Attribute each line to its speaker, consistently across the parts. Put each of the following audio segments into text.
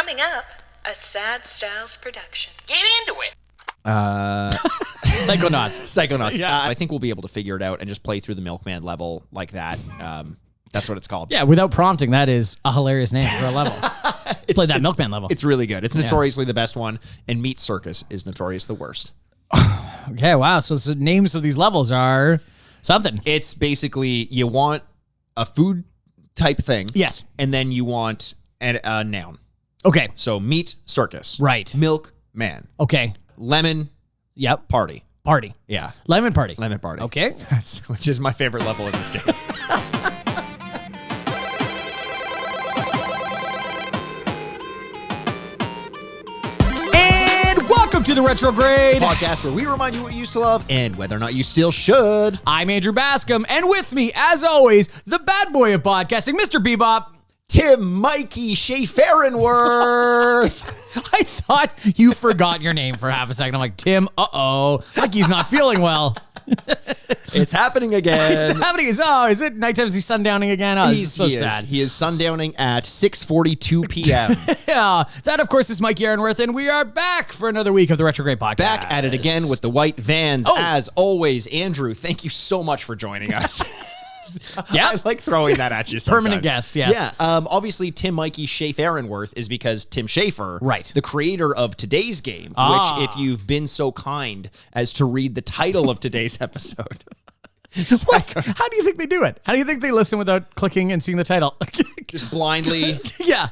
Speaker 1: Coming up, a Sad Styles production. Get into it!
Speaker 2: Psychonauts.
Speaker 3: Yeah.
Speaker 2: I think we'll be able to figure it out and just play through the Milkman level like that. That's what it's called.
Speaker 3: Yeah, without prompting, that is a hilarious name for a level. Play that Milkman level.
Speaker 2: It's really good. It's notoriously the best one, and Meat Circus is notorious the worst.
Speaker 3: Okay, wow. So the names of these levels are something.
Speaker 2: It's basically you want a food type thing.
Speaker 3: Yes.
Speaker 2: And then you want a noun.
Speaker 3: Okay.
Speaker 2: So Meat Circus.
Speaker 3: Right.
Speaker 2: Milkman.
Speaker 3: Okay.
Speaker 2: Lemon
Speaker 3: Yep.
Speaker 2: Party.
Speaker 3: Party.
Speaker 2: Yeah.
Speaker 3: Lemon Party.
Speaker 2: Lemon Party.
Speaker 3: Okay.
Speaker 2: Which is my favorite level in this game.
Speaker 3: Welcome to the Retrograde
Speaker 2: Podcast where we remind you what you used to love and whether or not you still should.
Speaker 3: I'm Andrew Bascom, and with me, as always, the bad boy of podcasting, Mr. Bebop.
Speaker 2: Tim Mikey Schaferenworth.
Speaker 3: I thought you forgot your name for half a second. I'm like, Tim, Mikey's not feeling well.
Speaker 2: It's happening again.
Speaker 3: It's happening. Is it nighttime? Is he sundowning again? Oh, this is so sad.
Speaker 2: He is sundowning at 6:42 p.m.
Speaker 3: Yeah, that, of course, is Mikey Aaronworth, and we are back for another week of the Retrograde Podcast.
Speaker 2: Back at it again with the white vans. As always, Andrew, thank you so much for joining us.
Speaker 3: Yeah,
Speaker 2: I like throwing that at you sometimes.
Speaker 3: Permanent guest, yes.
Speaker 2: Yeah, obviously, Tim Mikey Schaferenworth is because Tim Schafer,
Speaker 3: right,
Speaker 2: the creator of today's game, which, if you've been so kind as to read the title of today's episode.
Speaker 3: How do you think they do it? How do you think they listen without clicking and seeing the title?
Speaker 2: Just blindly.
Speaker 3: Yeah.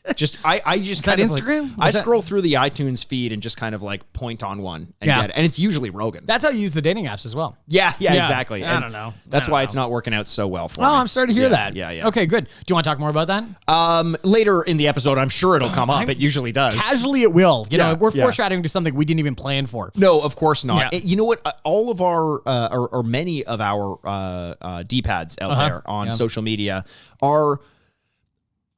Speaker 2: I just
Speaker 3: that
Speaker 2: kind of
Speaker 3: Instagram?
Speaker 2: I scroll through the iTunes feed and just kind of like point on one and get it. And it's usually Rogan.
Speaker 3: That's how you use the dating apps as well.
Speaker 2: Yeah, exactly.
Speaker 3: I don't know.
Speaker 2: That's why it's not working out so well for me.
Speaker 3: Well, I'm sorry to hear that.
Speaker 2: Yeah.
Speaker 3: Okay, good. Do you want to talk more about that?
Speaker 2: Later in the episode, I'm sure it'll come up. It usually does.
Speaker 3: Casually, it will. You know, we're foreshadowing to something we didn't even plan for.
Speaker 2: No, of course not.
Speaker 3: Yeah.
Speaker 2: You know what? All of our, or many of our D-pads out there on social media are,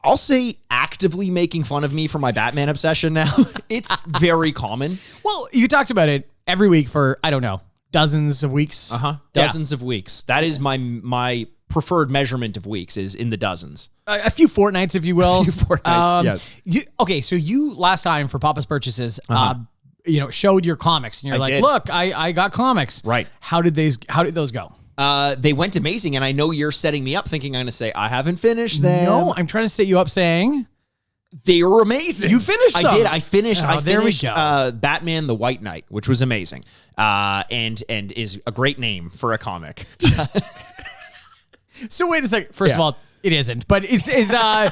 Speaker 2: I'll say, actively making fun of me for my Batman obsession now. It's very common.
Speaker 3: Well, you talked about it every week for, I don't know, dozens of weeks.
Speaker 2: Dozens of weeks. That is my preferred measurement of weeks, is in the dozens.
Speaker 3: A few fortnights, if you will.
Speaker 2: A few fortnights, yes.
Speaker 3: Okay, so you last time for Papa's Purchases, showed your comics, and you're like,
Speaker 2: did.
Speaker 3: look, I got comics.
Speaker 2: Right.
Speaker 3: How did those go?
Speaker 2: They went amazing, and I know you're setting me up thinking I'm going to say, I haven't finished them.
Speaker 3: No, I'm trying to set you up saying...
Speaker 2: They were amazing.
Speaker 3: You finished them.
Speaker 2: I did. I finished
Speaker 3: there we go.
Speaker 2: Batman the White Knight, which was amazing, and is a great name for a comic.
Speaker 3: So wait a second. First of all, it isn't, but it's a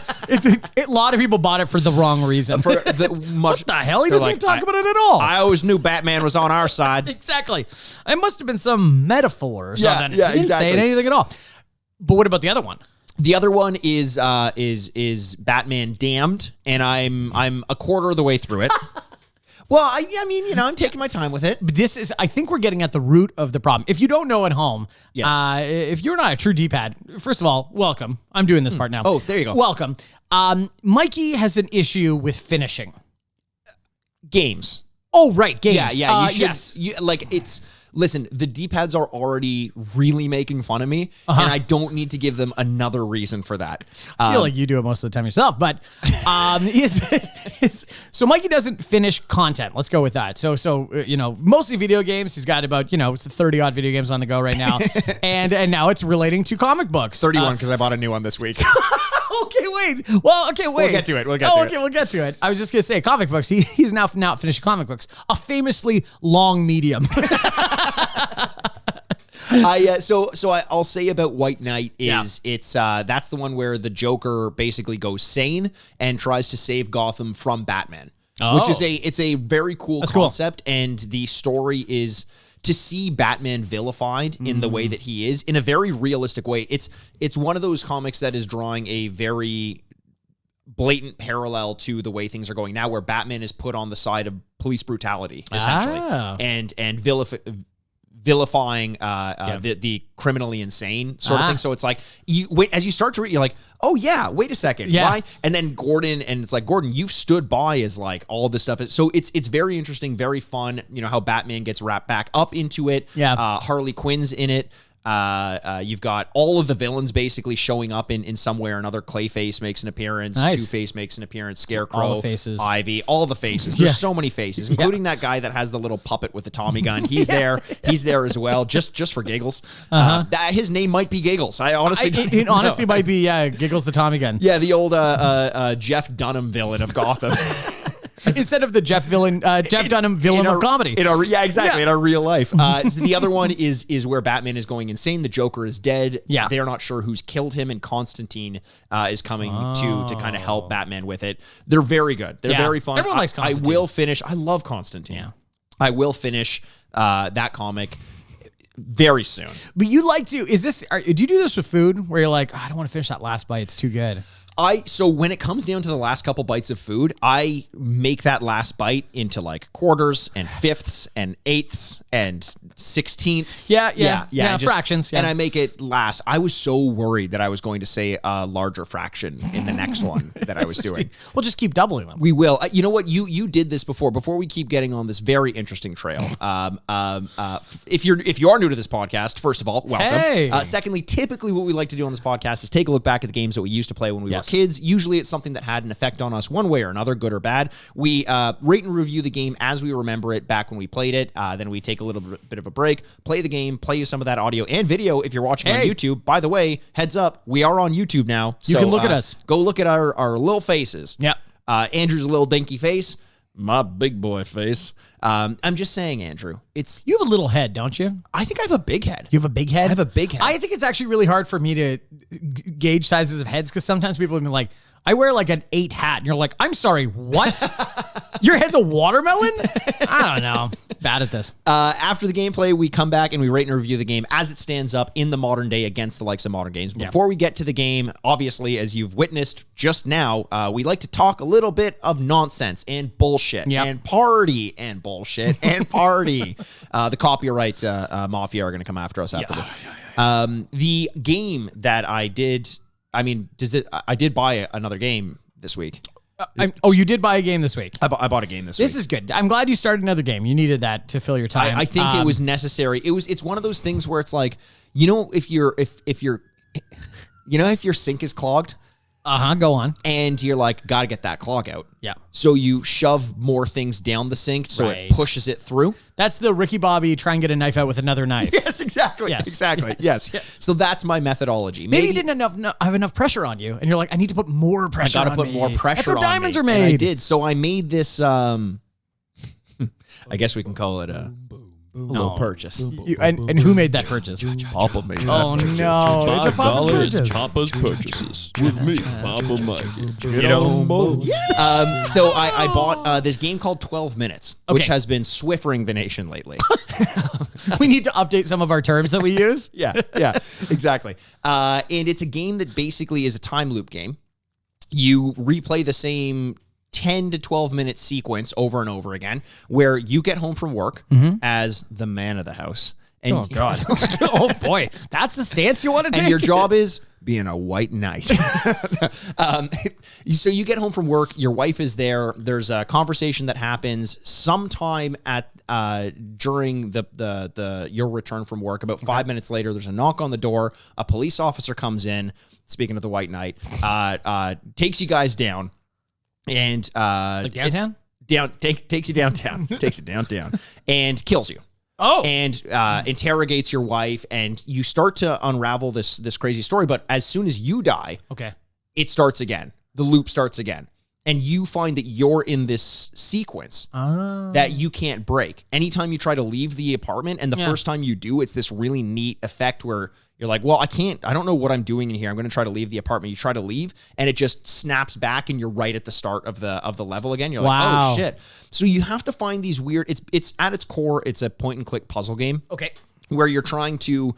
Speaker 3: lot of people bought it for the wrong reason.
Speaker 2: What
Speaker 3: the hell? He doesn't even talk about it at all.
Speaker 2: I always knew Batman was on our side.
Speaker 3: Exactly. It must have been some metaphor or something.
Speaker 2: Yeah,
Speaker 3: he didn't say anything at all. But what about the other one?
Speaker 2: The other one is Batman Damned, and I'm a quarter of the way through it. Well, I mean, I'm taking my time with it.
Speaker 3: But I think we're getting at the root of the problem. If you don't know at home,
Speaker 2: yes.
Speaker 3: If you're not a true D-pad, first of all, welcome. I'm doing this part now.
Speaker 2: Oh, there you go.
Speaker 3: Welcome. Mikey has an issue with finishing
Speaker 2: games.
Speaker 3: Oh, right, games.
Speaker 2: Yeah.
Speaker 3: Yes.
Speaker 2: Listen, the D-pads are already really making fun of me, and I don't need to give them another reason for that.
Speaker 3: I feel like you do it most of the time yourself, but so Mikey doesn't finish content. Let's go with that. So mostly video games. He's got about, it's 30-odd video games on the go right now, and now it's relating to comic books.
Speaker 2: 31, because I bought a new one this week.
Speaker 3: Okay, wait. Well, okay, wait.
Speaker 2: We'll get to it.
Speaker 3: We'll get to it. I was just going to say, comic books. He's now finishing comic books. A famously long medium.
Speaker 2: I'll say about White Knight is that's the one where the Joker basically goes sane and tries to save Gotham from Batman, which is a very cool concept, and the story is to see Batman vilified in the way that he is, in a very realistic way. It's one of those comics that is drawing a very blatant parallel to the way things are going now, where Batman is put on the side of police brutality, essentially, and vilifying the criminally insane sort of thing. So it's like, as you start to read, you're like, oh yeah, wait a second.
Speaker 3: Yeah.
Speaker 2: Why? And then Gordon, you've stood by as like all this stuff. So it's very interesting, very fun. How Batman gets wrapped back up into it.
Speaker 3: Yeah.
Speaker 2: Harley Quinn's in it. You've got all of the villains basically showing up in some way or another. Clayface makes an appearance.
Speaker 3: Nice.
Speaker 2: Two-Face makes an appearance. Scarecrow.
Speaker 3: All the faces.
Speaker 2: Ivy. All the faces. There's so many faces, including that guy that has the little puppet with the Tommy gun. He's there. He's there as well, just for giggles. His name might be Giggles. I honestly
Speaker 3: It honestly might be, Giggles the Tommy gun.
Speaker 2: Yeah, the old Jeff Dunham villain of Gotham.
Speaker 3: Instead of the Jeff Dunham villain of comedy.
Speaker 2: In our real life. So the other one is where Batman is going insane. The Joker is dead.
Speaker 3: Yeah.
Speaker 2: They're not sure who's killed him, and Constantine is coming to kind of help Batman with it. They're very good. They're very fun.
Speaker 3: Everyone likes Constantine.
Speaker 2: I will finish. I love Constantine.
Speaker 3: Yeah.
Speaker 2: I will finish that comic very soon.
Speaker 3: But you like to, do you do this with food where you're like, I don't want to finish that last bite, it's too good?
Speaker 2: So when it comes down to the last couple bites of food, I make that last bite into like quarters and fifths and eighths and sixteenths.
Speaker 3: Yeah, fractions. Yeah.
Speaker 2: And I make it last. I was so worried that I was going to say a larger fraction in the next one that I was doing.
Speaker 3: We'll just keep doubling them.
Speaker 2: We will. You know what? You did this before we keep getting on this very interesting trail. If you are new to this podcast, first of all, welcome.
Speaker 3: Hey.
Speaker 2: Secondly, typically what we like to do on this podcast is take a look back at the games that we used to play when we were kids. Usually it's something that had an effect on us one way or another, good or bad. We rate and review the game as we remember it back when we played it. Then we take a little bit of a break, play the game, play you some of that audio and video if you're watching on YouTube. By the way, heads up, we are on YouTube now.
Speaker 3: You can look at us.
Speaker 2: Go look at our little faces.
Speaker 3: Yeah.
Speaker 2: Andrew's little dinky face, my big boy face. I'm just saying, Andrew,
Speaker 3: you have a little head, don't you?
Speaker 2: I think I have a big head.
Speaker 3: You have a big head?
Speaker 2: I have a big head.
Speaker 3: I think it's actually really hard for me to gauge sizes of heads because sometimes people will be like, I wear like an 8 hat. And you're like, I'm sorry, what? Your head's a watermelon? I don't know. Bad at this.
Speaker 2: After the gameplay, we come back and we rate and review the game as it stands up in the modern day against the likes of modern games. Before we get to the game, obviously, as you've witnessed just now, we like to talk a little bit of nonsense and bullshit and party and bullshit and party. The copyright mafia are going to come after us after this. The game that I did... I did buy another game this week.
Speaker 3: You did buy a game this week?
Speaker 2: I bought a game this week.
Speaker 3: This is good. I'm glad you started another game. You needed that to fill your time.
Speaker 2: I think it was necessary. It's one of those things where it's like, if your sink is clogged.
Speaker 3: Go on.
Speaker 2: And you're like, gotta get that clog out.
Speaker 3: Yeah.
Speaker 2: So you shove more things down the sink so it pushes it through.
Speaker 3: That's the Ricky Bobby try and get a knife out with another knife.
Speaker 2: Yes, exactly.
Speaker 3: Yes.
Speaker 2: Exactly. Yes. So that's my methodology.
Speaker 3: Maybe you didn't have enough pressure on you, and you're like, I need to put more pressure on me.
Speaker 2: I gotta put more pressure on me.
Speaker 3: That's how diamonds are made.
Speaker 2: And I did. So I made this, I guess we can call it a little purchase.
Speaker 3: And who made that purchase?
Speaker 2: Papa made that
Speaker 3: purchase. No. It's a Papa's purchase.
Speaker 4: It's Papa's purchases with me, Papa Mikey.
Speaker 2: Get on board. So I bought this game called 12 Minutes, which has been swiffering the nation lately.
Speaker 3: We need to update some of our terms that we use.
Speaker 2: Yeah, exactly. And it's a game that basically is a time loop game. You replay the same 10 to 12 minute sequence over and over again where you get home from work as the man of the house. And
Speaker 3: oh, God. Oh, boy. That's the stance you want to take?
Speaker 2: And your job is being a white knight. So you get home from work. Your wife is there. There's a conversation that happens sometime at during your return from work. About 5 minutes later, there's a knock on the door. A police officer comes in. Speaking of the white knight, takes you guys down. And
Speaker 3: like downtown?
Speaker 2: Takes you downtown. Takes it downtown and kills you.
Speaker 3: Oh.
Speaker 2: And interrogates your wife, and you start to unravel this crazy story. But as soon as you die, it starts again. The loop starts again. And you find that you're in this sequence that you can't break. Anytime you try to leave the apartment, and the first time you do, it's this really neat effect where you're like, well, I don't know what I'm doing in here. I'm going to try to leave the apartment. You try to leave, and it just snaps back, and you're right at the start of the level again. You're like, oh, shit. So you have to find these weird, it's at its core, it's a point-and-click puzzle game.
Speaker 3: Okay.
Speaker 2: Where you're trying to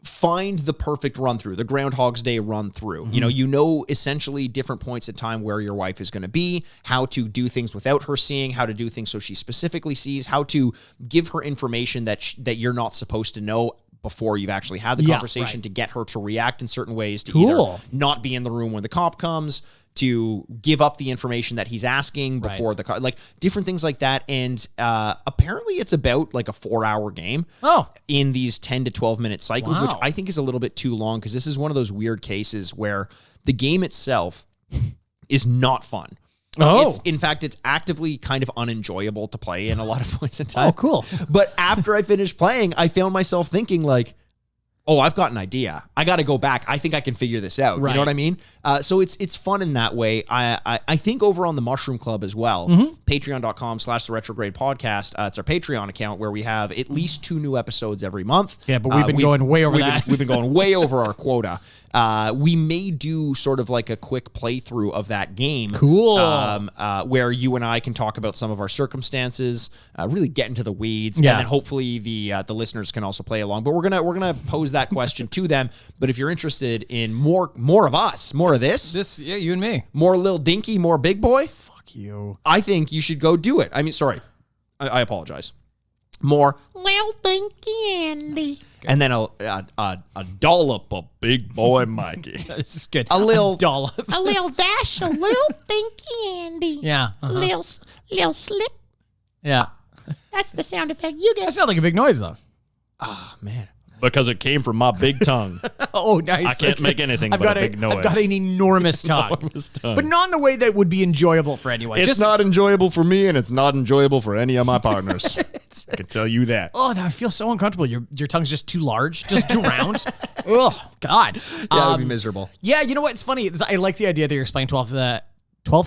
Speaker 2: find the perfect run through, the Groundhog's Day run through. You know essentially different points in time where your wife is going to be, how to do things without her seeing, how to do things so she specifically sees, how to give her information that you're not supposed to know before you've actually had the conversation to get her to react in certain ways, to either not be in the room when the cop comes, to give up the information that he's asking before the car, like different things like that. And apparently it's about like a 4-hour game in these 10 to 12 minute cycles, which I think is a little bit too long because this is one of those weird cases where the game itself is not fun. In fact, it's actively kind of unenjoyable to play in a lot of points in time.
Speaker 3: Oh, cool.
Speaker 2: But after I finished playing, I found myself thinking like, oh, I've got an idea. I got to go back. I think I can figure this out.
Speaker 3: Right.
Speaker 2: You know what I mean? So it's fun in that way. I think over on the Mushroom Club as well, patreon.com/the Retrograde podcast. It's our Patreon account where we have at least 2 new episodes every month.
Speaker 3: Yeah, but we've been going way over that.
Speaker 2: We've been going way over our quota. We may do sort of like a quick playthrough of that game.
Speaker 3: Cool.
Speaker 2: Where you and I can talk about some of our circumstances, really get into the weeds,
Speaker 3: Yeah.
Speaker 2: and then hopefully the listeners can also play along. But we're gonna pose that question to them. But if you're interested in more of us, more of this,
Speaker 3: you and me.
Speaker 2: more Lil Dinky, more Big Boy,
Speaker 3: Fuck you.
Speaker 2: I think you should go do it. I mean, sorry, I apologize. More Lil Dinky Andy. And then a dollop of Big Boy Mikey.
Speaker 3: This is good.
Speaker 2: A little
Speaker 3: dollop.
Speaker 1: A little dash, a little thinky Andy.
Speaker 3: Yeah.
Speaker 1: Little slip.
Speaker 3: Yeah.
Speaker 1: That's the sound effect you
Speaker 3: That
Speaker 1: get.
Speaker 3: sounds like a big noise, though.
Speaker 2: Oh, man.
Speaker 4: Because it came from my big tongue.
Speaker 3: Oh, nice.
Speaker 4: I can't make anything
Speaker 3: I've
Speaker 4: but
Speaker 3: got
Speaker 4: a big noise.
Speaker 3: I've got an enormous tongue.
Speaker 4: Enormous tongue.
Speaker 3: But not in the way that would be enjoyable for anyone.
Speaker 4: It's not enjoyable for me, and it's not enjoyable for any of my partners. I can tell you that.
Speaker 3: Oh, I feel so uncomfortable. Your tongue's just too large, just too round. Oh, God.
Speaker 2: Yeah, it would be miserable.
Speaker 3: Yeah, you know what? It's funny. I like the idea that you're explaining 12th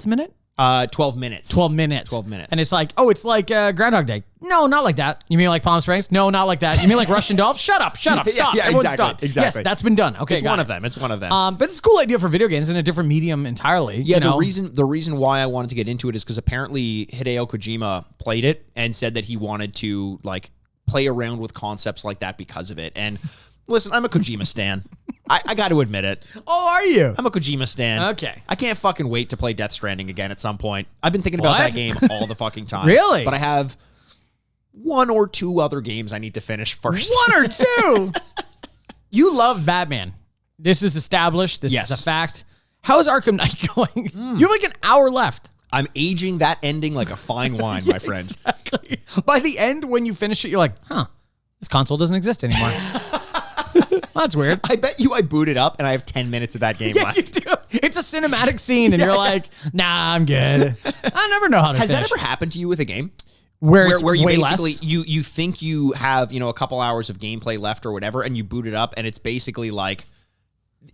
Speaker 3: minute?
Speaker 2: 12 minutes.
Speaker 3: 12 minutes.
Speaker 2: 12 minutes.
Speaker 3: And it's like, oh, it's like Groundhog Day. No, not like that. You mean like Palm Springs? No, not like that. You mean like Russian Dolph? Shut up, stop.
Speaker 2: Yeah,
Speaker 3: Everyone
Speaker 2: exactly,
Speaker 3: stop.
Speaker 2: exactly.
Speaker 3: Yes, that's been done. Okay,
Speaker 2: It's one of them. It's one of them.
Speaker 3: But it's a cool idea for video games in a different medium entirely.
Speaker 2: Yeah,
Speaker 3: you know?
Speaker 2: the reason why I wanted to get into it is because apparently Hideo Kojima played it and said that he wanted to like play around with concepts like that because of it. And listen, I'm a Kojima stan. I got to admit it.
Speaker 3: Oh, are you?
Speaker 2: I'm a Kojima stan.
Speaker 3: Okay.
Speaker 2: I can't fucking wait to play Death Stranding again at some point. I've been thinking about that
Speaker 3: What?
Speaker 2: game all the fucking time.
Speaker 3: Really?
Speaker 2: But I have 1 or 2 other games I need to finish first.
Speaker 3: 1 or 2? You love Batman. This is established. This
Speaker 2: Yes.
Speaker 3: is a fact. How's Arkham Knight going? You have like an hour left.
Speaker 2: I'm aging that ending like a fine wine, my friend.
Speaker 3: Exactly. By the end, when you finish it, you're like, huh, this console doesn't exist anymore. That's weird.
Speaker 2: I bet you I boot it up and I have 10 minutes of that game
Speaker 3: Yeah,
Speaker 2: left.
Speaker 3: you do. It's a cinematic scene, and you're like, nah, I'm good. I never know how to
Speaker 2: Has
Speaker 3: finish.
Speaker 2: that ever happened to you with a game?
Speaker 3: Where it's
Speaker 2: Where you
Speaker 3: way
Speaker 2: basically
Speaker 3: less?
Speaker 2: you think you have, a couple hours of gameplay left or whatever, and you boot it up and it's basically like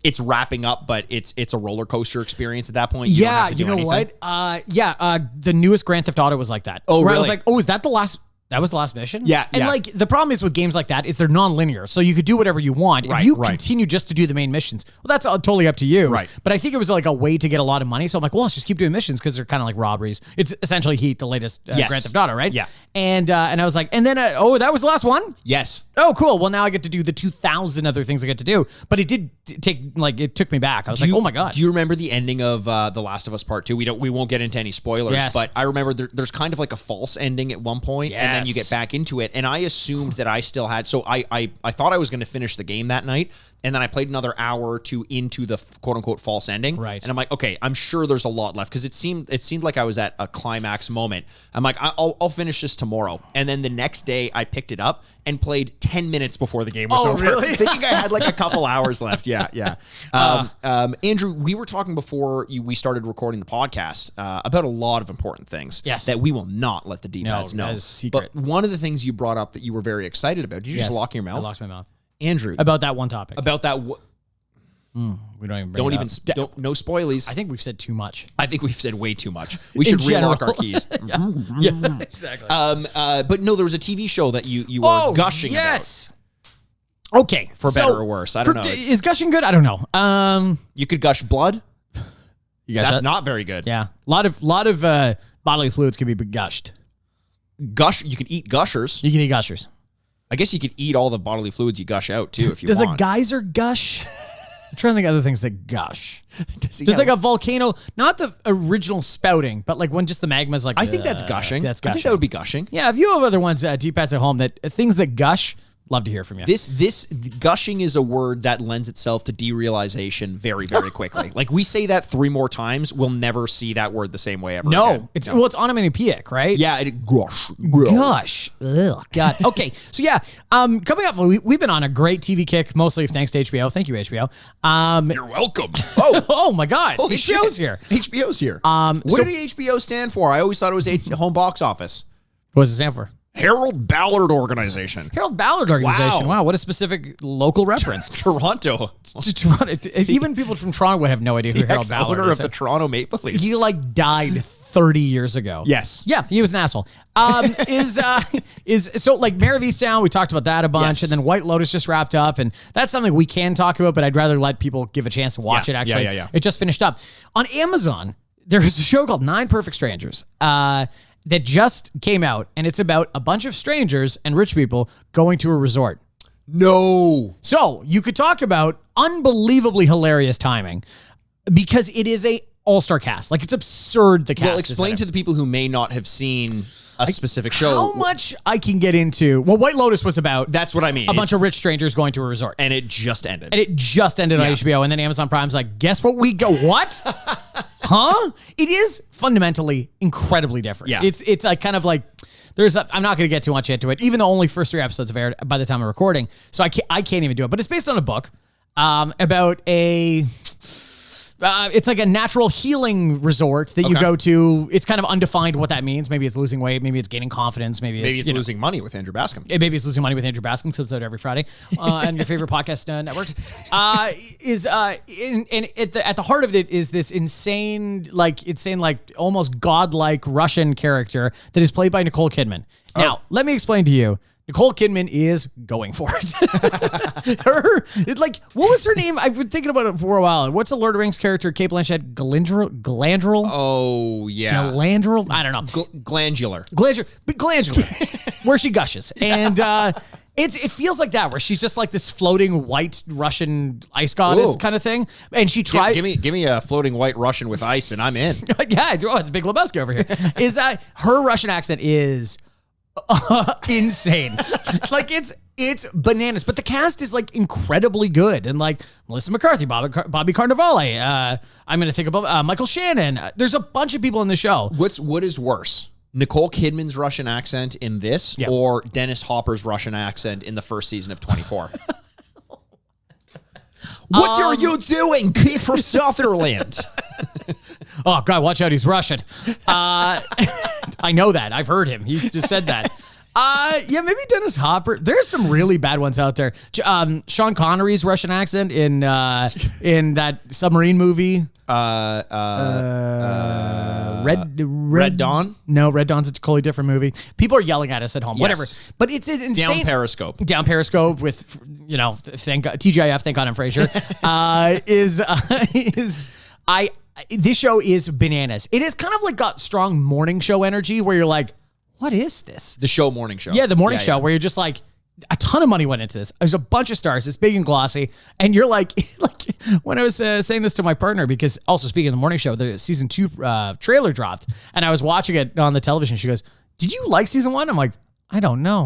Speaker 2: it's wrapping up, but it's a roller coaster experience at that point. You don't
Speaker 3: Yeah,
Speaker 2: have to do
Speaker 3: you know
Speaker 2: anything.
Speaker 3: what? The newest Grand Theft Auto was like that.
Speaker 2: Oh,
Speaker 3: Where I was
Speaker 2: really?
Speaker 3: like, oh, is that the last? That was the last mission?
Speaker 2: Yeah,
Speaker 3: And
Speaker 2: yeah.
Speaker 3: like the problem is with games like that is they're non-linear. So you could do whatever you want.
Speaker 2: Right,
Speaker 3: if you
Speaker 2: right.
Speaker 3: continue just to do the main missions, well, that's totally up to you.
Speaker 2: Right.
Speaker 3: But I think it was like a way to get a lot of money. So I'm like, well, let's just keep doing missions because they're kind of like robberies. It's essentially Heat, the latest
Speaker 2: Yes.
Speaker 3: Grand Theft Auto, right?
Speaker 2: Yeah.
Speaker 3: And I was like, and then, oh, that was the last one?
Speaker 2: Yes.
Speaker 3: Oh, cool. Well, now I get to do the 2,000 other things I get to do. But it did it took me back. I was like, oh my God.
Speaker 2: Do you remember the ending of The Last of Us Part 2? We won't get into any spoilers,
Speaker 3: Yes.
Speaker 2: but I remember there's kind of like a false ending at one point, and then you
Speaker 3: Yes.
Speaker 2: get back into it. And I assumed that I still had, so I thought I was going to finish the game that night, and then I played another hour or 2 into the quote unquote false ending.
Speaker 3: Right.
Speaker 2: And I'm like, okay, I'm sure there's a lot left because it seemed like I was at a climax moment. I'm like, I'll finish this tomorrow. And then the next day I picked it up and played 10 minutes before the game was
Speaker 3: Oh,
Speaker 2: over.
Speaker 3: really?
Speaker 2: Thinking I had like a couple hours left. Yeah. Andrew, we were talking before we started recording the podcast about a lot of important things
Speaker 3: Yes.
Speaker 2: that we will not let the D-pads
Speaker 3: No,
Speaker 2: know.
Speaker 3: that is secret.
Speaker 2: But one of the things you brought up that you were very excited about, did you just
Speaker 3: Yes.
Speaker 2: lock your mouth?
Speaker 3: I locked my mouth.
Speaker 2: Andrew,
Speaker 3: About that one topic.
Speaker 2: about that,
Speaker 3: we don't even bring
Speaker 2: don't
Speaker 3: it
Speaker 2: even,
Speaker 3: up.
Speaker 2: don't, no spoilies.
Speaker 3: I think we've said too much.
Speaker 2: I think we've said way too much. We should
Speaker 3: general.
Speaker 2: relock our keys.
Speaker 3: Yeah, exactly.
Speaker 2: But no, there was a TV show that you were gushing
Speaker 3: yes. Okay.
Speaker 2: For better or worse. I don't know. It's-
Speaker 3: Is gushing good? I don't know.
Speaker 2: about. You could gush blood.
Speaker 3: You guys
Speaker 2: That's not very good.
Speaker 3: Yeah. A lot of bodily fluids can be gushed.
Speaker 2: Gush. You could eat gushers.
Speaker 3: You can eat gushers.
Speaker 2: I guess you could eat all the bodily fluids you gush out too if you
Speaker 3: Does
Speaker 2: want.
Speaker 3: a geyser gush? I'm trying to think of other things that gush.
Speaker 2: Does he
Speaker 3: There's
Speaker 2: have-
Speaker 3: like a volcano, not the original spouting, but like when just the magma's like.
Speaker 2: I think that's gushing.
Speaker 3: That's
Speaker 2: I
Speaker 3: gushing.
Speaker 2: think that would be gushing.
Speaker 3: Yeah, if you have other ones, D-pads at home, that things that gush, Love to hear from you.
Speaker 2: This gushing is a word that lends itself to derealization very, very quickly. Like we say that 3 more times, we'll never see that word the same way ever again.
Speaker 3: It's onomatopoeic, right?
Speaker 2: Yeah,
Speaker 3: Gosh. Ugh, God. Okay. So yeah, coming up, we've been on a great TV kick, mostly thanks to HBO. Thank you, HBO.
Speaker 2: You're welcome.
Speaker 3: Oh my God.
Speaker 2: Holy
Speaker 3: HBO's
Speaker 2: shit.
Speaker 3: here.
Speaker 2: HBO's here. What do the HBO stand for? I always thought it was home box office.
Speaker 3: What does it stand for?
Speaker 4: Harold Ballard Organization.
Speaker 3: Harold Ballard Organization. Wow, what a specific local reference.
Speaker 2: Toronto.
Speaker 3: Toronto. Even people from Toronto would have no idea who Harold Ballard
Speaker 2: owner
Speaker 3: is.
Speaker 2: of the Toronto Maple Leafs.
Speaker 3: He like died 30 years ago.
Speaker 2: Yes.
Speaker 3: Yeah, he was an asshole. So like Mayor of Easttown, we talked about that a bunch,
Speaker 2: Yes.
Speaker 3: and then White Lotus just wrapped up, and that's something we can talk about, but I'd rather let people give a chance to watch it. Actually,
Speaker 2: Yeah.
Speaker 3: It just finished up on Amazon. There's a show called 9 Perfect Strangers. That just came out, and it's about a bunch of strangers and rich people going to a resort.
Speaker 2: No.
Speaker 3: So you could talk about unbelievably hilarious timing because it is a all-star cast. Like, it's absurd, the cast.
Speaker 2: Well, explain to the people who may not have seen a specific show.
Speaker 3: How much I can get into. Well, White Lotus was about
Speaker 2: That's what I mean.
Speaker 3: a bunch of rich strangers going to a resort.
Speaker 2: And it just ended.
Speaker 3: And it just ended on HBO, and then Amazon Prime's like, guess what we go? What? Huh? It is fundamentally incredibly different.
Speaker 2: Yeah.
Speaker 3: It's like kind of like I'm not going to get too much into it, even though only first 3 episodes have aired by the time of recording. So I can't even do it. But it's based on a book about a. It's like a natural healing resort that you go to. It's kind of undefined what that means. Maybe it's losing weight. Maybe it's gaining confidence. Maybe it's
Speaker 2: losing money with Andrew Bascom.
Speaker 3: Maybe it's losing money with Andrew Bascom, comes out every Friday on your favorite podcast networks. At the heart of it is this insane, almost godlike Russian character that is played by Nicole Kidman. Now, let me explain to you. Nicole Kidman is going for it. What was her name? I've been thinking about it for a while. What's the Lord of the Rings character? Kate Blanchett? Glandrel?
Speaker 2: Oh, yeah.
Speaker 3: Glandrel? I don't know.
Speaker 2: Glandular.
Speaker 3: Glandular. Where she gushes. And it feels like that, where she's just like this floating white Russian ice goddess kind of thing. And she tries.
Speaker 2: Give me a floating white Russian with ice, and I'm in.
Speaker 3: Yeah, it's Big Lebowski over here. Her Russian accent is insane. Like it's bananas, but the cast is like incredibly good, and like Melissa McCarthy, Bobby Cannavale. I'm gonna think about Michael Shannon. There's a bunch of people in the show.
Speaker 2: What is worse? Nicole Kidman's Russian accent in this, or Dennis Hopper's Russian accent in the first season of 24? What are you doing, Kiefer Sutherland?
Speaker 3: Oh God, watch out, he's Russian. I know that. I've heard him. He's just said that. Maybe Dennis Hopper. There's some really bad ones out there. Sean Connery's Russian accent in that submarine movie. Red Dawn? No, Red Dawn's a totally different movie. People are yelling at us at home.
Speaker 2: Yes.
Speaker 3: Whatever. But it's insane.
Speaker 2: Down Periscope
Speaker 3: With, thank God, TGIF, thank God I'm Frasier. This show is bananas. It is kind of like got strong morning show energy where you're like, what is this?
Speaker 2: The show morning show.
Speaker 3: Yeah, the morning show where you're just like, a ton of money went into this. There's a bunch of stars. It's big and glossy. And you're like when I was saying this to my partner, because also speaking of the morning show, the season 2 trailer dropped and I was watching it on the television. She goes, did you like season 1? I'm like, I don't know.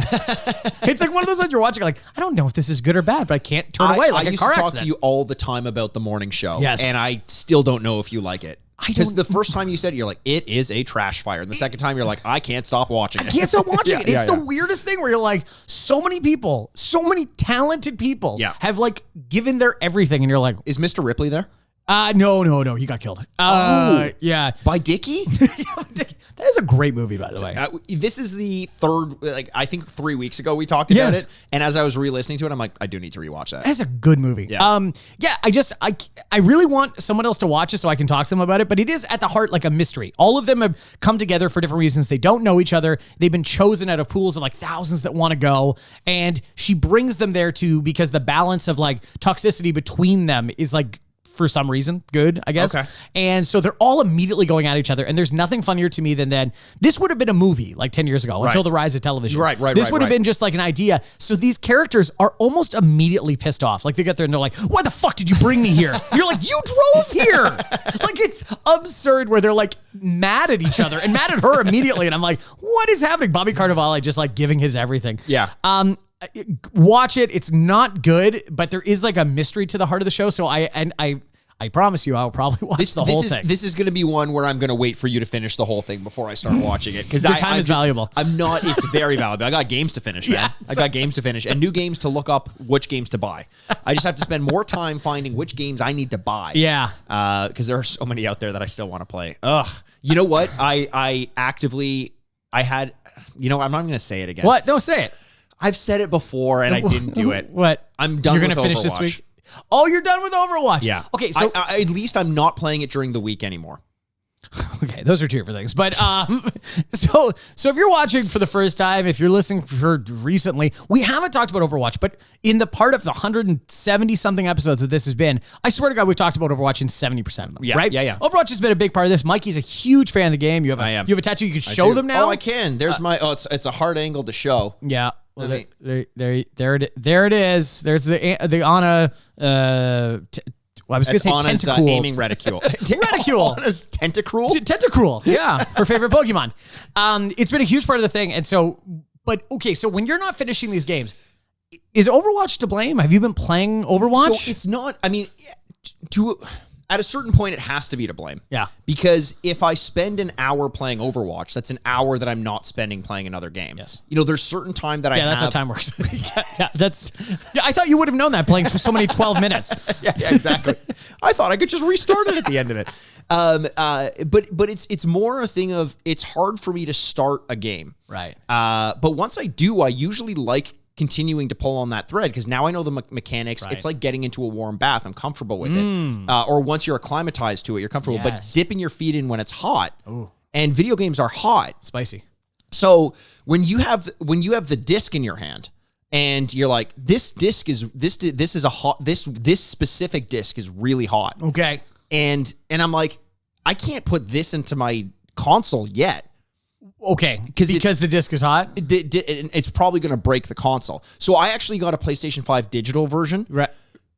Speaker 3: It's like one of those ones you're watching, like, I don't know if this is good or bad, but I can't turn away like a car accident. I used to talk
Speaker 2: to you all the time about the morning show.
Speaker 3: Yes.
Speaker 2: And I still don't know if you like it. Because the first time you said it, you're like, it is a trash fire. And the second time, you're like, I can't stop watching it.
Speaker 3: I can't stop watching it. It's the weirdest thing where you're like, so many people, so many talented people have like given their everything. And you're like,
Speaker 2: is Mr. Ripley there?
Speaker 3: No, he got killed. Yeah.
Speaker 2: By Dickie?
Speaker 3: That is a great movie, by the way.
Speaker 2: This is the third, I think 3 weeks ago we talked about it. And as I was re-listening to it, I'm like, I do need to rewatch that.
Speaker 3: That's a good movie.
Speaker 2: Yeah.
Speaker 3: I really want someone else to watch it so I can talk to them about it, but it is at the heart like a mystery. All of them have come together for different reasons. They don't know each other. They've been chosen out of pools of like thousands that want to go. And she brings them there too, because the balance of like toxicity between them is like, for some reason, good, I guess.
Speaker 2: Okay.
Speaker 3: And so they're all immediately going at each other. And there's nothing funnier to me than that. This would have been a movie like 10 years ago until the rise of television.
Speaker 2: Right.
Speaker 3: This would have been just like an idea. So these characters are almost immediately pissed off. Like they get there and they're like, why the fuck did you bring me here? You're like, you drove here. Like it's absurd where they're like mad at each other and mad at her immediately. And I'm like, what is happening? Bobby Cannavale just like giving his everything.
Speaker 2: Yeah.
Speaker 3: watch it. It's not good, but there is like a mystery to the heart of the show. So I promise you, I'll probably watch the whole thing.
Speaker 2: This is going to be one where I'm going to wait for you to finish the whole thing before I start watching it. Because
Speaker 3: your time is valuable.
Speaker 2: I'm not. It's very valuable. I got games to finish, man. I got games to finish and new games to look up which games to buy. I just have to spend more time finding which games I need to buy.
Speaker 3: Yeah.
Speaker 2: Because there are so many out there that I still want to play. Ugh. You know what? I had. You know, I'm not going to say it again.
Speaker 3: What? Don't say it.
Speaker 2: I've said it before and I didn't do it.
Speaker 3: What?
Speaker 2: I'm done.
Speaker 3: You're
Speaker 2: going to
Speaker 3: finish
Speaker 2: Overwatch.
Speaker 3: this week. Oh, you're done with Overwatch.
Speaker 2: Yeah.
Speaker 3: Okay. So
Speaker 2: at least I'm not playing it during the week anymore.
Speaker 3: okay, those are two different things. But so if you're watching for the first time, if you're listening for recently, we haven't talked about Overwatch, but in the part of the 170 something episodes that this has been, I swear to God, we've talked about Overwatch in 70% of them.
Speaker 2: Yeah,
Speaker 3: right?
Speaker 2: Yeah.
Speaker 3: Overwatch has been a big part of this. Mikey's a huge fan of the game. You have a tattoo. You can show them now.
Speaker 2: Oh, I can. There's my. Oh, it's a hard angle to show.
Speaker 3: Yeah. Well, there it is. There's the Ana. I was going to say
Speaker 2: Anna's,
Speaker 3: tentacle.
Speaker 2: Aiming reticule.
Speaker 3: Reticule.
Speaker 2: Anna's tentacruel.
Speaker 3: Tentacruel. Yeah, her favorite Pokemon. It's been a huge part of the thing, and so. But okay, so when you're not finishing these games, is Overwatch to blame? Have you been playing Overwatch?
Speaker 2: So it's not. I mean, at a certain point, it has to be to blame.
Speaker 3: Yeah.
Speaker 2: Because if I spend an hour playing Overwatch, that's an hour that I'm not spending playing another game.
Speaker 3: Yes.
Speaker 2: You know, there's certain time that I have.
Speaker 3: Yeah, that's how time works. Yeah, I thought you would have known that playing for so many 12 minutes.
Speaker 2: yeah, exactly. I thought I could just restart it at the end of it. But it's more a thing of it's hard for me to start a game.
Speaker 3: Right.
Speaker 2: But once I do, I usually like continuing to pull on that thread because now I know the mechanics.
Speaker 3: Right.
Speaker 2: It's like getting into a warm bath. I'm comfortable with it. Or once you're acclimatized to it, you're comfortable.
Speaker 3: Yes.
Speaker 2: But dipping your feet in when it's hot, and video games are hot.
Speaker 3: Spicy.
Speaker 2: So when you have the disc in your hand and you're like, this specific disc is really hot.
Speaker 3: Okay.
Speaker 2: And I'm like, I can't put this into my console yet.
Speaker 3: Okay, because the disc is hot?
Speaker 2: It's probably going to break the console. So I actually got a PlayStation 5 digital version.
Speaker 3: Right.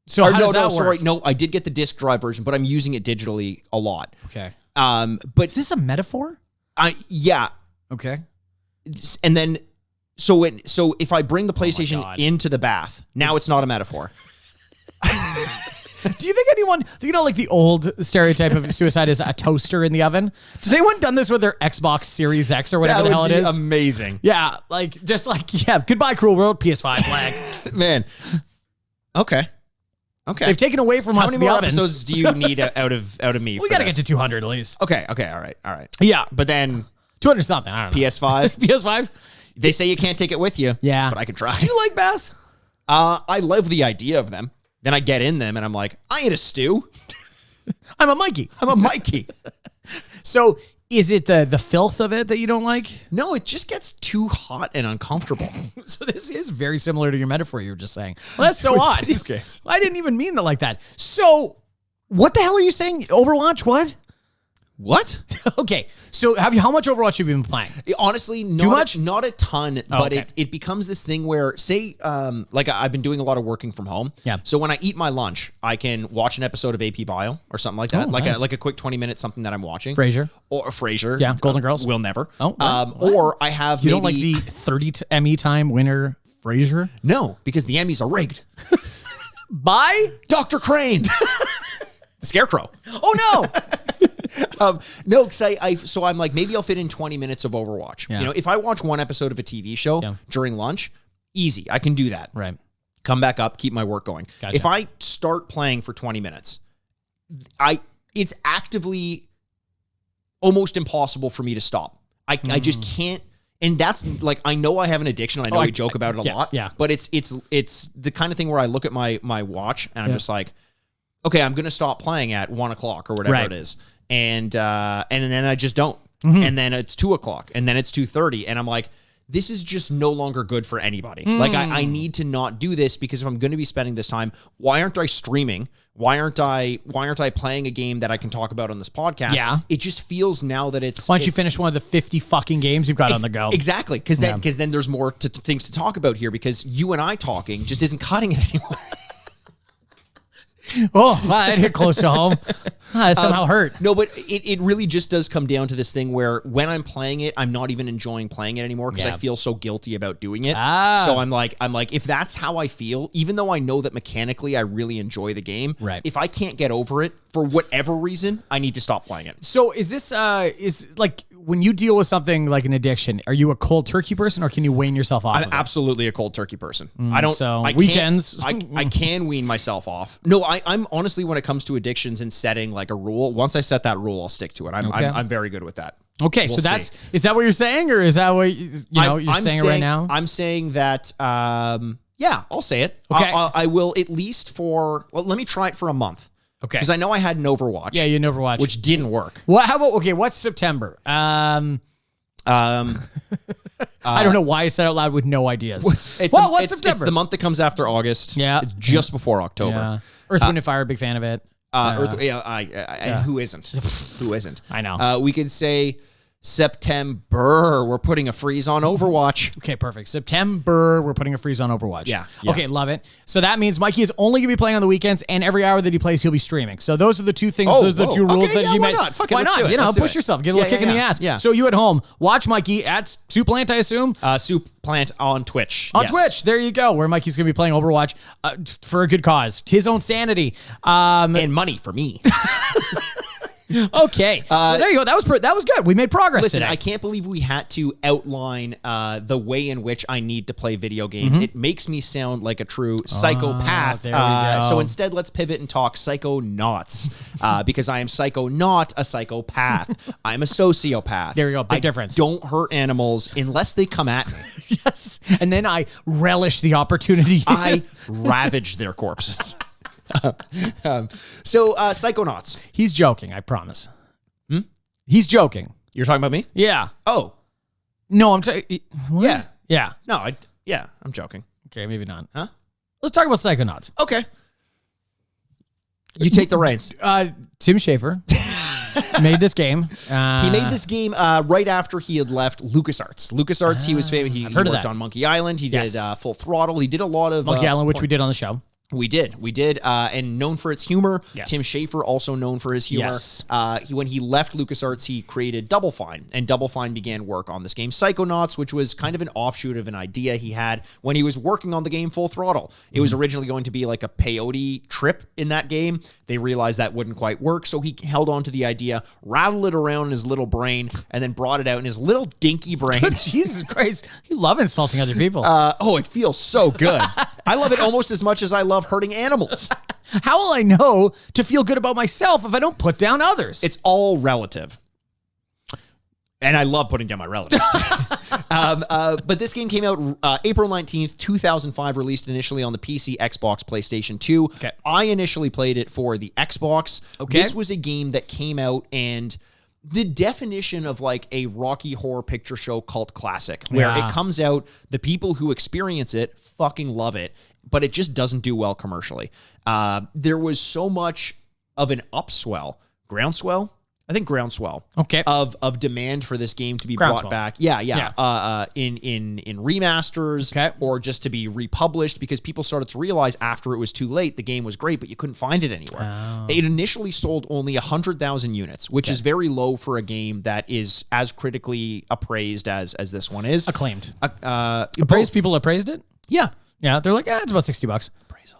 Speaker 3: So how does that work?
Speaker 2: Sorry. No, I did get the disc drive version, but I'm using it digitally a lot.
Speaker 3: Okay.
Speaker 2: But
Speaker 3: is this a metaphor?
Speaker 2: Yeah.
Speaker 3: Okay.
Speaker 2: And then, so if I bring the PlayStation into the bath, now it's not a metaphor.
Speaker 3: Do you think anyone, like the old stereotype of suicide is a toaster in the oven? Has anyone done this with their Xbox Series X or whatever the hell it is?
Speaker 2: Amazing.
Speaker 3: Yeah, goodbye, cruel world, PS5 flag.
Speaker 2: Man. Okay.
Speaker 3: They've taken away from us
Speaker 2: How many
Speaker 3: the
Speaker 2: more
Speaker 3: ovens.
Speaker 2: episodes do you need out of me?
Speaker 3: We got to get to 200 at least.
Speaker 2: Okay, all right.
Speaker 3: Yeah.
Speaker 2: But then
Speaker 3: 200 something, I don't know.
Speaker 2: PS5?
Speaker 3: PS5?
Speaker 2: They say you can't take it with you.
Speaker 3: Yeah.
Speaker 2: But I can try.
Speaker 3: Do you like baths?
Speaker 2: I love the idea of them. Then I get in them and I'm like, I ain't a stew.
Speaker 3: I'm a Mikey.
Speaker 2: I'm a Mikey.
Speaker 3: So is it the filth of it that you don't like?
Speaker 2: No, it just gets too hot and uncomfortable.
Speaker 3: So this is very similar to your metaphor you were just saying. Well, that's so odd. I didn't even mean that like that. So what the hell are you saying? Overwatch? What?
Speaker 2: What?
Speaker 3: Okay, so how much Overwatch have you been playing?
Speaker 2: Honestly,
Speaker 3: too much?
Speaker 2: Not a ton, but
Speaker 3: okay.
Speaker 2: it becomes this thing where, say, like I've been doing a lot of working from home.
Speaker 3: Yeah.
Speaker 2: So when I eat my lunch, I can watch an episode of AP Bio or something like that,
Speaker 3: nice.
Speaker 2: like a quick 20-minute something that I'm watching.
Speaker 3: Frasier.
Speaker 2: Or Frasier.
Speaker 3: Yeah, Golden Girls.
Speaker 2: Will never.
Speaker 3: Oh,
Speaker 2: or I have
Speaker 3: you
Speaker 2: maybe,
Speaker 3: don't like the 30 Emmy time winner Frasier?
Speaker 2: No, because the Emmys are rigged.
Speaker 3: By
Speaker 2: Dr. Crane. The Scarecrow.
Speaker 3: Oh no.
Speaker 2: No, because so I'm like, maybe I'll fit in 20 minutes of Overwatch.
Speaker 3: Yeah.
Speaker 2: You know, if I watch one episode of a TV show during lunch, easy. I can do that.
Speaker 3: Right.
Speaker 2: Come back up, keep my work going.
Speaker 3: Gotcha.
Speaker 2: If I start playing for 20 minutes, it's actively almost impossible for me to stop. I just can't. And that's like, I know I have an addiction. I know we joke about it a lot.
Speaker 3: Yeah.
Speaker 2: But it's the kind of thing where I look at my watch and I'm just like, okay, I'm going to stop playing at 1 o'clock or whatever it is. And then I just don't. And then it's 2 o'clock and then it's 2:30. And I'm like, this is just no longer good for anybody. Like I need to not do this because if I'm going to be spending this time, why aren't I streaming? Why aren't I playing a game that I can talk about on this podcast?
Speaker 3: Yeah.
Speaker 2: It just feels now that it's.
Speaker 3: Why don't you finish one of the 50 fucking games you've got on the go?
Speaker 2: Exactly. Because then there's more things to talk about here because you and I talking just isn't cutting it anymore.
Speaker 3: Oh, wow, that hit close to home. That somehow hurt.
Speaker 2: No, but it really just does come down to this thing where when I'm playing it, I'm not even enjoying playing it anymore because I feel so guilty about doing it. So I'm like, if that's how I feel, even though I know that mechanically I really enjoy the game,
Speaker 3: right.
Speaker 2: if I can't get over it for whatever reason, I need to stop playing it.
Speaker 3: So is this is like when you deal with something like an addiction, are you a cold turkey person or can you wean yourself off?
Speaker 2: I'm absolutely a cold turkey person. I don't.
Speaker 3: So
Speaker 2: I
Speaker 3: weekends,
Speaker 2: I can wean myself off. No, I'm honestly, when it comes to addictions and setting like a rule, once I set that rule, I'll stick to it. I'm very good with that.
Speaker 3: Okay,
Speaker 2: We'll
Speaker 3: so
Speaker 2: see.
Speaker 3: is that what you're saying, or is that what you're saying it right now?
Speaker 2: I'm saying that. Yeah, I'll say it.
Speaker 3: Okay.
Speaker 2: I will at least for. Well, let me try it for a month.
Speaker 3: Okay,
Speaker 2: because I know I had an Overwatch.
Speaker 3: Yeah, you had an Overwatch,
Speaker 2: which didn't work.
Speaker 3: What? How about what's September? I don't know why I said it out loud with no ideas. What's September?
Speaker 2: It's the month that comes after August.
Speaker 3: Yeah,
Speaker 2: it's just before October.
Speaker 3: Yeah. Earth, Wind, and Fire, big fan of it.
Speaker 2: And who isn't? Who isn't?
Speaker 3: I know.
Speaker 2: We could say September. We're putting a freeze on Overwatch.
Speaker 3: Okay, perfect. September, we're putting a freeze on Overwatch.
Speaker 2: Yeah.
Speaker 3: Okay, love it. So that means Mikey is only going to be playing on the weekends, and every hour that he plays, he'll be streaming. So those are the two things. Those are the two rules that you made.
Speaker 2: Why not? Fuck it,
Speaker 3: why
Speaker 2: let's
Speaker 3: not?
Speaker 2: do it.
Speaker 3: You know,
Speaker 2: Let's do
Speaker 3: push
Speaker 2: it.
Speaker 3: yourself. Get a little kick in the ass.
Speaker 2: Yeah.
Speaker 3: So you at home, watch Mikey at Souplant, I assume.
Speaker 2: Soup Plant on Twitch.
Speaker 3: On Twitch, there you go, where Mikey's going to be playing Overwatch for a good cause, his own sanity,
Speaker 2: and money for me.
Speaker 3: Okay, so there you go. That was good. We made progress today.
Speaker 2: I can't believe we had to outline the way in which I need to play video games. It makes me sound like a true psychopath.
Speaker 3: There we go.
Speaker 2: So instead, let's pivot and talk Psychonauts, because I am not a psychopath. I'm a sociopath.
Speaker 3: There we go. Big difference.
Speaker 2: Don't hurt animals unless they come at me.
Speaker 3: Yes, and then I relish the opportunity.
Speaker 2: I ravage their corpses. So Psychonauts.
Speaker 3: He's joking, I promise. He's joking.
Speaker 2: You're talking about me?
Speaker 3: Yeah.
Speaker 2: Oh.
Speaker 3: No, I'm
Speaker 2: Yeah.
Speaker 3: Yeah.
Speaker 2: No, I'm joking.
Speaker 3: Okay, maybe not.
Speaker 2: Huh?
Speaker 3: Let's talk about Psychonauts.
Speaker 2: Okay. You take the reins.
Speaker 3: Tim Schafer made this game.
Speaker 2: He made this game right after he had left LucasArts. LucasArts, he was famous. He worked on Monkey Island. He did Full Throttle. He did a lot of
Speaker 3: Monkey Island, which we did on the show.
Speaker 2: We did, and known for its humor.
Speaker 3: Yes.
Speaker 2: Tim Schafer, also known for his humor.
Speaker 3: Yes.
Speaker 2: When he left LucasArts, he created Double Fine, and Double Fine began work on this game, Psychonauts, which was kind of an offshoot of an idea he had when he was working on the game Full Throttle. It was originally going to be like a peyote trip in that game. They realized that wouldn't quite work, so he held on to the idea, rattled it around in his little brain, and then brought it out in his little dinky brain.
Speaker 3: Jesus Christ. You love insulting other people.
Speaker 2: It feels so good. I love it almost as much as I love hurting animals.
Speaker 3: How will I know to feel good about myself if I don't put down others?
Speaker 2: It's all relative. And I love putting down my relatives. But this game came out April 19th, 2005, released initially on the PC, Xbox, PlayStation 2.
Speaker 3: Okay.
Speaker 2: I initially played it for the Xbox.
Speaker 3: Okay.
Speaker 2: This was a game that came out and the definition of like a Rocky Horror Picture Show cult classic, where it comes out, the people who experience it fucking love it, but it just doesn't do well commercially. There was so much of an groundswell
Speaker 3: Okay.
Speaker 2: of demand for this game to be brought back. In remasters, or just to be republished, because people started to realize after it was too late, the game was great, but you couldn't find it anywhere.
Speaker 3: Oh.
Speaker 2: It initially sold only 100,000 units, which is very low for a game that is as critically appraised as this one is.
Speaker 3: Acclaimed.
Speaker 2: Appraised
Speaker 3: People appraised it?
Speaker 2: Yeah.
Speaker 3: Yeah, they're like, it's about $60.
Speaker 2: Appraisal.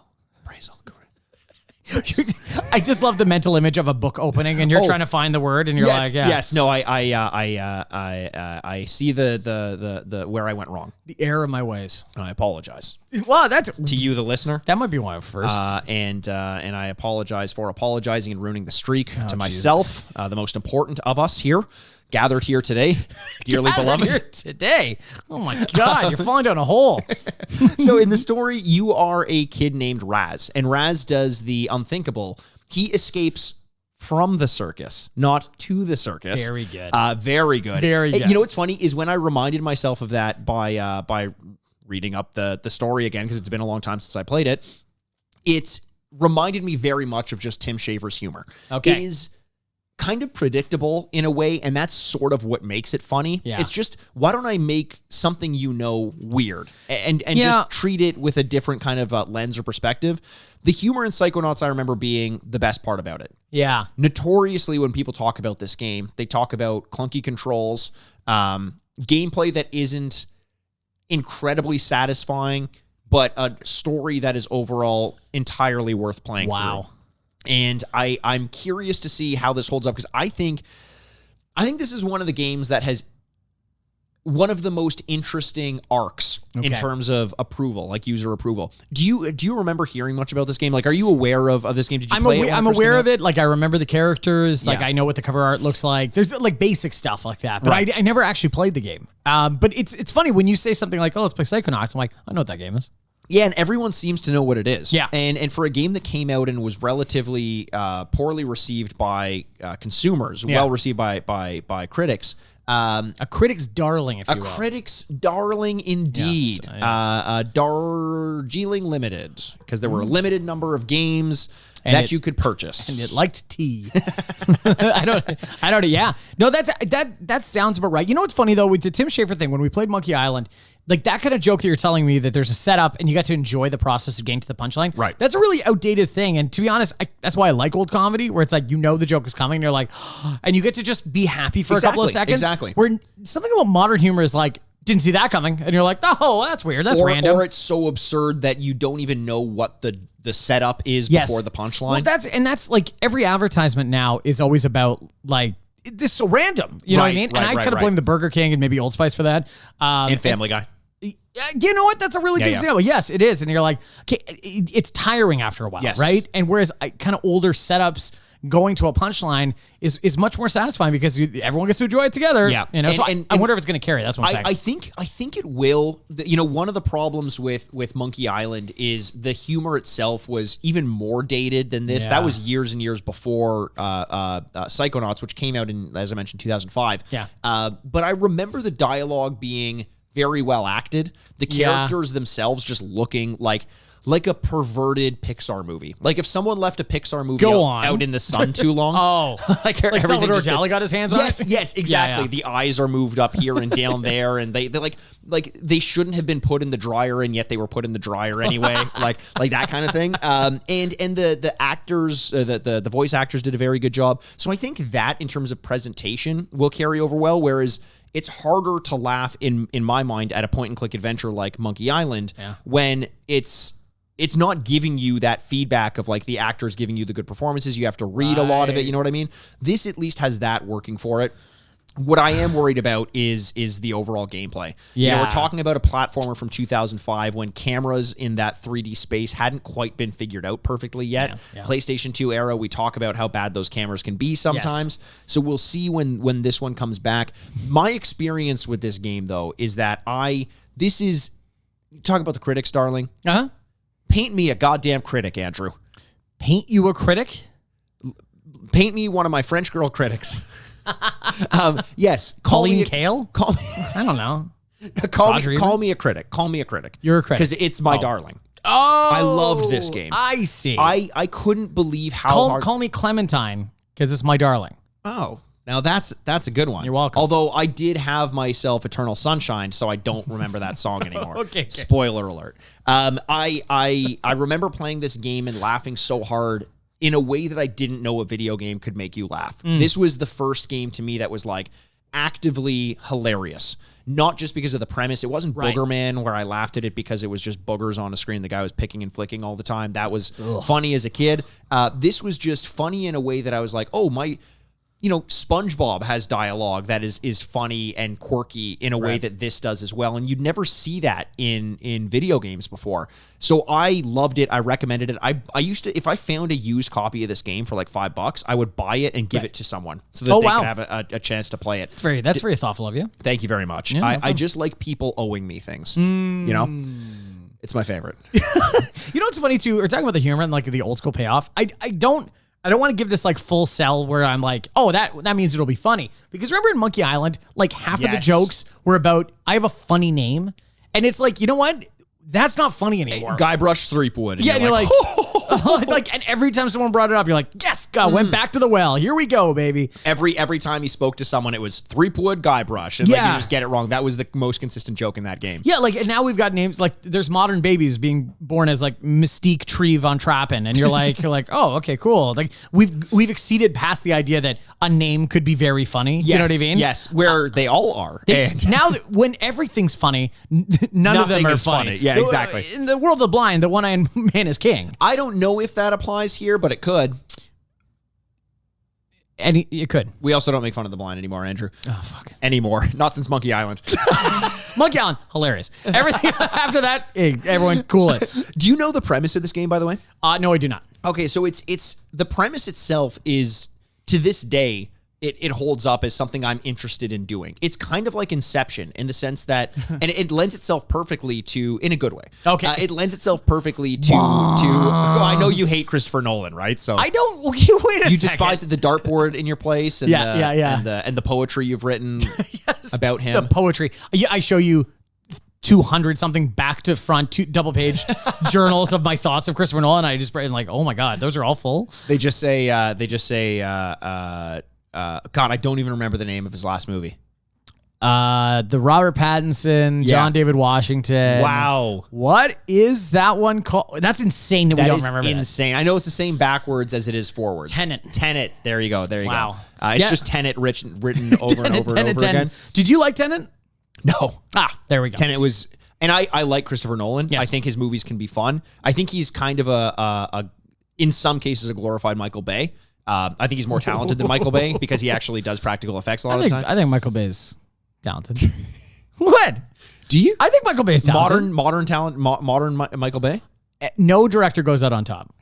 Speaker 3: I just love the mental image of a book opening and you're trying to find the word and you're
Speaker 2: yes. No, I see the where I went wrong.
Speaker 3: The error of my ways.
Speaker 2: I apologize.
Speaker 3: Wow, that's
Speaker 2: to you, the listener.
Speaker 3: That might be one of first.
Speaker 2: And I apologize for apologizing and ruining the streak to myself, the most important of us here. Gathered here today, dearly beloved.
Speaker 3: Here today. Oh my God, you're falling down a hole.
Speaker 2: So in the story, you are a kid named Raz, and Raz does the unthinkable. He escapes from the circus, not to the circus.
Speaker 3: Very good.
Speaker 2: Very good.
Speaker 3: Very good.
Speaker 2: You know what's funny is when I reminded myself of that by reading up the story again, because it's been a long time since I played it, it reminded me very much of just Tim Schafer's humor.
Speaker 3: Okay.
Speaker 2: It is kind of predictable in a way, and that's sort of what makes it funny.
Speaker 3: Yeah.
Speaker 2: It's just, why don't I make something weird and just treat it with a different kind of lens or perspective? The humor in Psychonauts, I remember being the best part about it.
Speaker 3: Yeah.
Speaker 2: Notoriously, when people talk about this game, they talk about clunky controls, gameplay that isn't incredibly satisfying, but a story that is overall entirely worth playing through. And I'm curious to see how this holds up, because I think this is one of the games that has one of the most interesting arcs in terms of approval, like user approval. Do you remember hearing much about this game? Like, are you aware of this game? Did you play it?
Speaker 3: I'm aware of it. Like, I remember the characters. Like, I know what the cover art looks like. There's like basic stuff like that. But I never actually played the game. But it's funny when you say something like, "Oh, let's play Psychonauts." I'm like, I know what that game is.
Speaker 2: Yeah, and everyone seems to know what it is.
Speaker 3: Yeah.
Speaker 2: And for a game that came out and was relatively poorly received by consumers, well received by critics.
Speaker 3: A critic's darling, if you will.
Speaker 2: A critic's darling indeed.
Speaker 3: Yes.
Speaker 2: Darjeeling Limited, because there were a limited number of games that you could purchase.
Speaker 3: And it liked tea. I don't. Yeah. No, that sounds about right. You know what's funny though with the Tim Schafer thing? When we played Monkey Island, like that kind of joke that you're telling me, that there's a setup and you got to enjoy the process of getting to the punchline.
Speaker 2: Right.
Speaker 3: That's a really outdated thing. And to be honest, that's why I like old comedy, where it's like, you know, the joke is coming and you're like, and you get to just be happy for a couple of seconds.
Speaker 2: Exactly.
Speaker 3: Where something about modern humor is like, didn't see that coming. And you're like, oh, that's weird. That's random.
Speaker 2: Or it's so absurd that you don't even know what the setup is before the punchline.
Speaker 3: Well, that's like every advertisement now is always about like, this is so random. You know what I mean? And I kind of blame the Burger King and maybe Old Spice for that.
Speaker 2: And Family Guy.
Speaker 3: You know what? That's a really good example. Yes, it is. And you're like, okay, it's tiring after a while, right? And whereas kind of older setups going to a punchline is much more satisfying because everyone gets to enjoy it together. Yeah. You know, I wonder if it's going to carry. That's what I'm saying.
Speaker 2: I think it will. You know, one of the problems with Monkey Island is the humor itself was even more dated than this. Yeah. That was years and years before Psychonauts, which came out in, as I mentioned, 2005.
Speaker 3: Yeah.
Speaker 2: But I remember the dialogue being very well acted. The characters themselves just looking like a perverted Pixar movie. Like if someone left a Pixar movie out in the sun too long.
Speaker 3: like Salvador Dali got his hands on it?
Speaker 2: Yes, exactly. Yeah. The eyes are moved up here and down there, and they like they shouldn't have been put in the dryer, and yet they were put in the dryer anyway. like that kind of thing. And the actors, the voice actors did a very good job. So I think that in terms of presentation will carry over well, whereas it's harder to laugh in my mind at a point and click adventure like Monkey Island when it's not giving you that feedback of like the actors giving you the good performances. You have to read a lot of it. You know what I mean? This at least has that working for it. What I am worried about is the overall gameplay.
Speaker 3: Yeah.
Speaker 2: You know, we're talking about a platformer from 2005 when cameras in that 3D space hadn't quite been figured out perfectly yet. Yeah. PlayStation 2 era, we talk about how bad those cameras can be sometimes. Yes. So we'll see when this one comes back. My experience with this game, though, is that talk about the critics, darling.
Speaker 3: Uh-huh.
Speaker 2: Paint me a goddamn critic, Andrew.
Speaker 3: Paint you a critic?
Speaker 2: Paint me one of my French girl critics. Yes.
Speaker 3: Colleen Kael?
Speaker 2: Call me.
Speaker 3: I don't know.
Speaker 2: Call me a critic. Call me a critic.
Speaker 3: You're a critic.
Speaker 2: Because it's my darling.
Speaker 3: Oh.
Speaker 2: I loved this game.
Speaker 3: I see.
Speaker 2: I couldn't believe how hard.
Speaker 3: Call me Clementine, because it's my darling.
Speaker 2: Oh. Now that's a good one.
Speaker 3: You're welcome.
Speaker 2: Although I did have myself Eternal Sunshine, so I don't remember that song anymore.
Speaker 3: Okay.
Speaker 2: Spoiler alert. I remember playing this game and laughing so hard in a way that I didn't know a video game could make you laugh. This was the first game to me that was like actively hilarious. Not just because of the premise. It wasn't Boogerman where I laughed at it because it was just boogers on a screen. The guy was picking and flicking all the time. That was funny as a kid. This was just funny in a way that I was like, oh, SpongeBob has dialogue that is funny and quirky in a way that this does as well. And you'd never see that in video games before. So I loved it. I recommended it. I used to, if I found a used copy of this game for like $5, I would buy it and give it to someone so that they could have a chance to play it.
Speaker 3: That's very thoughtful of you.
Speaker 2: Thank you very much.
Speaker 3: Yeah,
Speaker 2: I just like people owing me things, you know? It's my favorite.
Speaker 3: You know what's funny too? We're talking about the humor and like the old school payoff. I don't want to give this like full sell where I'm like, oh, that means it'll be funny. Because remember in Monkey Island, like half of the jokes were about, I have a funny name. And it's like, you know what? That's not funny anymore.
Speaker 2: Guybrush Threepwood.
Speaker 3: Yeah, and you're like Like, and every time someone brought it up, you're like, yes, God, went back to the well. Here we go, baby.
Speaker 2: Every time he spoke to someone, it was three-wood Guybrush. And like, you just get it wrong. That was the most consistent joke in that game.
Speaker 3: Yeah, like, and now we've got names, like, there's modern babies being born as, like, Mystique Tree Von Trappen. And you're like, oh, okay, cool. Like, we've exceeded past the idea that a name could be very funny.
Speaker 2: Yes,
Speaker 3: you know what I mean?
Speaker 2: Yes, where they all are. And
Speaker 3: now, when everything's funny, none of them are
Speaker 2: is funny. Yeah, exactly.
Speaker 3: In the world of the blind, the one-eyed man is king.
Speaker 2: I don't know if that applies here, but it could.
Speaker 3: And it could.
Speaker 2: We also don't make fun of the blind anymore, Andrew.
Speaker 3: Oh, fuck.
Speaker 2: Anymore. Not since Monkey Island.
Speaker 3: Monkey Island, hilarious. Everything after that, hey, everyone cool it.
Speaker 2: Do you know the premise of this game, by the way?
Speaker 3: No, I do not.
Speaker 2: Okay, so it's the premise itself is, to this day, it holds up as something I'm interested in doing. It's kind of like Inception in the sense that, and it lends itself perfectly to, in a good way.
Speaker 3: Okay.
Speaker 2: It lends itself perfectly to I know you hate Christopher Nolan, right? So
Speaker 3: I don't, wait a second.
Speaker 2: you despise the dartboard in your place and
Speaker 3: Yeah.
Speaker 2: and the poetry you've written about him.
Speaker 3: The poetry. I show you 200 something back to front, double-paged journals of my thoughts of Christopher Nolan. I just, like, oh my God, those are all full.
Speaker 2: They just say, God, I don't even remember the name of his last movie.
Speaker 3: The Robert Pattinson, John David Washington.
Speaker 2: Wow.
Speaker 3: What is that one called? That's insane that we don't remember that.
Speaker 2: Insane. I know it's the same backwards as it is forwards.
Speaker 3: Tenet.
Speaker 2: There you go. There you
Speaker 3: Wow.
Speaker 2: go. It's just Tenet written over and over again.
Speaker 3: Did you like Tenet?
Speaker 2: No.
Speaker 3: There we go.
Speaker 2: Tenet was, and I like Christopher Nolan.
Speaker 3: Yes.
Speaker 2: I think his movies can be fun. I think he's kind of a in some cases, a glorified Michael Bay. I think he's more talented than Michael Bay because he actually does practical effects a lot of the time.
Speaker 3: I think Michael Bay's talented. What?
Speaker 2: Do you?
Speaker 3: I think Michael Bay's talented.
Speaker 2: Modern talent, modern Michael Bay?
Speaker 3: No director goes out on top.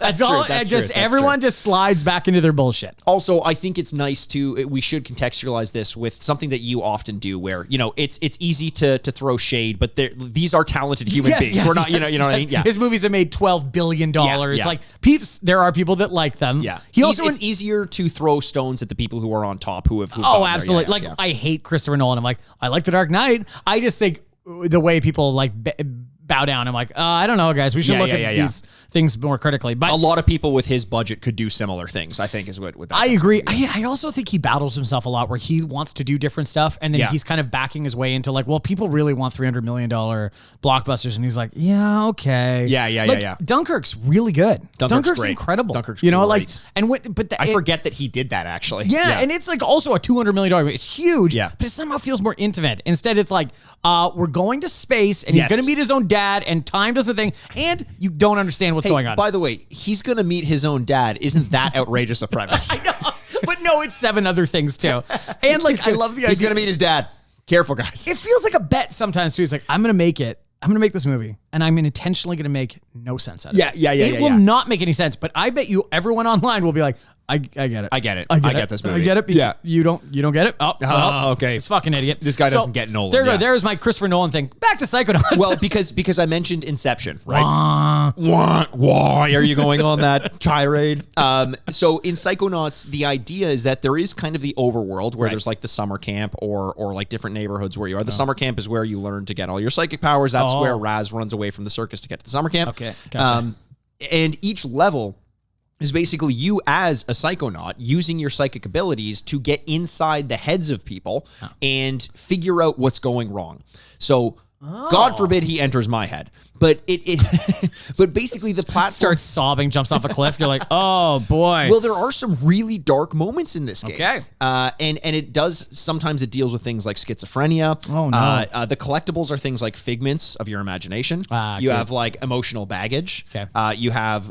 Speaker 3: That's all.
Speaker 2: True, that's
Speaker 3: just
Speaker 2: true,
Speaker 3: everyone just slides back into their bullshit.
Speaker 2: Also, I think it's nice to, we should contextualize this with something that you often do where, it's easy to throw shade, but these are talented human beings.
Speaker 3: Yes,
Speaker 2: We're not, you know what I mean? Yeah.
Speaker 3: His movies have made $12 billion.
Speaker 2: Yeah.
Speaker 3: Like, peeps, there are people that like them.
Speaker 2: Yeah.
Speaker 3: It's
Speaker 2: easier to throw stones at the people who are on top who have
Speaker 3: Oh, absolutely. I hate Christopher Nolan. I'm like, I like The Dark Knight. I just think the way people like bow down. I'm like, I don't know, guys. We should look at these things more critically. But
Speaker 2: a lot of people with his budget could do similar things, I think, is what that.
Speaker 3: I agree. I also think he battles himself a lot where he wants to do different stuff. And then he's kind of backing his way into like, well, people really want $300 million blockbusters. And he's like, yeah, okay.
Speaker 2: Yeah.
Speaker 3: Dunkirk's really good. Dunkirk's
Speaker 2: great.
Speaker 3: incredible.
Speaker 2: Dunkirk's
Speaker 3: great.
Speaker 2: I forget that he did that actually.
Speaker 3: Yeah, and it's like also a $200 million movie. It's huge,
Speaker 2: but
Speaker 3: it somehow feels more intimate. Instead, it's like, we're going to space and he's going to meet his own dad and time does a thing and you don't understand what's going on.
Speaker 2: By the way, he's going to meet his own dad. Isn't that outrageous a premise?
Speaker 3: I know, but no, it's 7 other things too. And like, I love the idea.
Speaker 2: He's going to meet his dad. Careful, guys.
Speaker 3: It feels like a bet sometimes too. He's like, I'm going to make it. I'm going to make this movie and I'm intentionally going to make no sense out of it. It will not make any sense, but I bet you everyone online will be like, I get it.
Speaker 2: I get it. I get this movie.
Speaker 3: I get it.
Speaker 2: Yeah.
Speaker 3: You don't get it? Oh,
Speaker 2: okay.
Speaker 3: It's fucking idiot.
Speaker 2: This guy doesn't get Nolan.
Speaker 3: There's my Christopher Nolan thing. Back to Psychonauts.
Speaker 2: Well, because I mentioned Inception, right? Why are you going on that tirade? So in Psychonauts, the idea is that there is kind of the overworld where there's like the summer camp or like different neighborhoods where you are. The summer camp is where you learn to get all your psychic powers. That's where Raz runs away from the circus to get to the summer camp.
Speaker 3: Okay. Gotcha.
Speaker 2: And each level is basically you as a psychonaut using your psychic abilities to get inside the heads of people and figure out what's going wrong. So God forbid he enters my head. But but basically the platform
Speaker 3: starts sobbing, jumps off a cliff. You're like, oh boy.
Speaker 2: Well, there are some really dark moments in this game.
Speaker 3: Okay.
Speaker 2: And it does, sometimes it deals with things like schizophrenia.
Speaker 3: Oh no.
Speaker 2: The collectibles are things like figments of your imagination. You have like emotional baggage.
Speaker 3: Okay.
Speaker 2: You have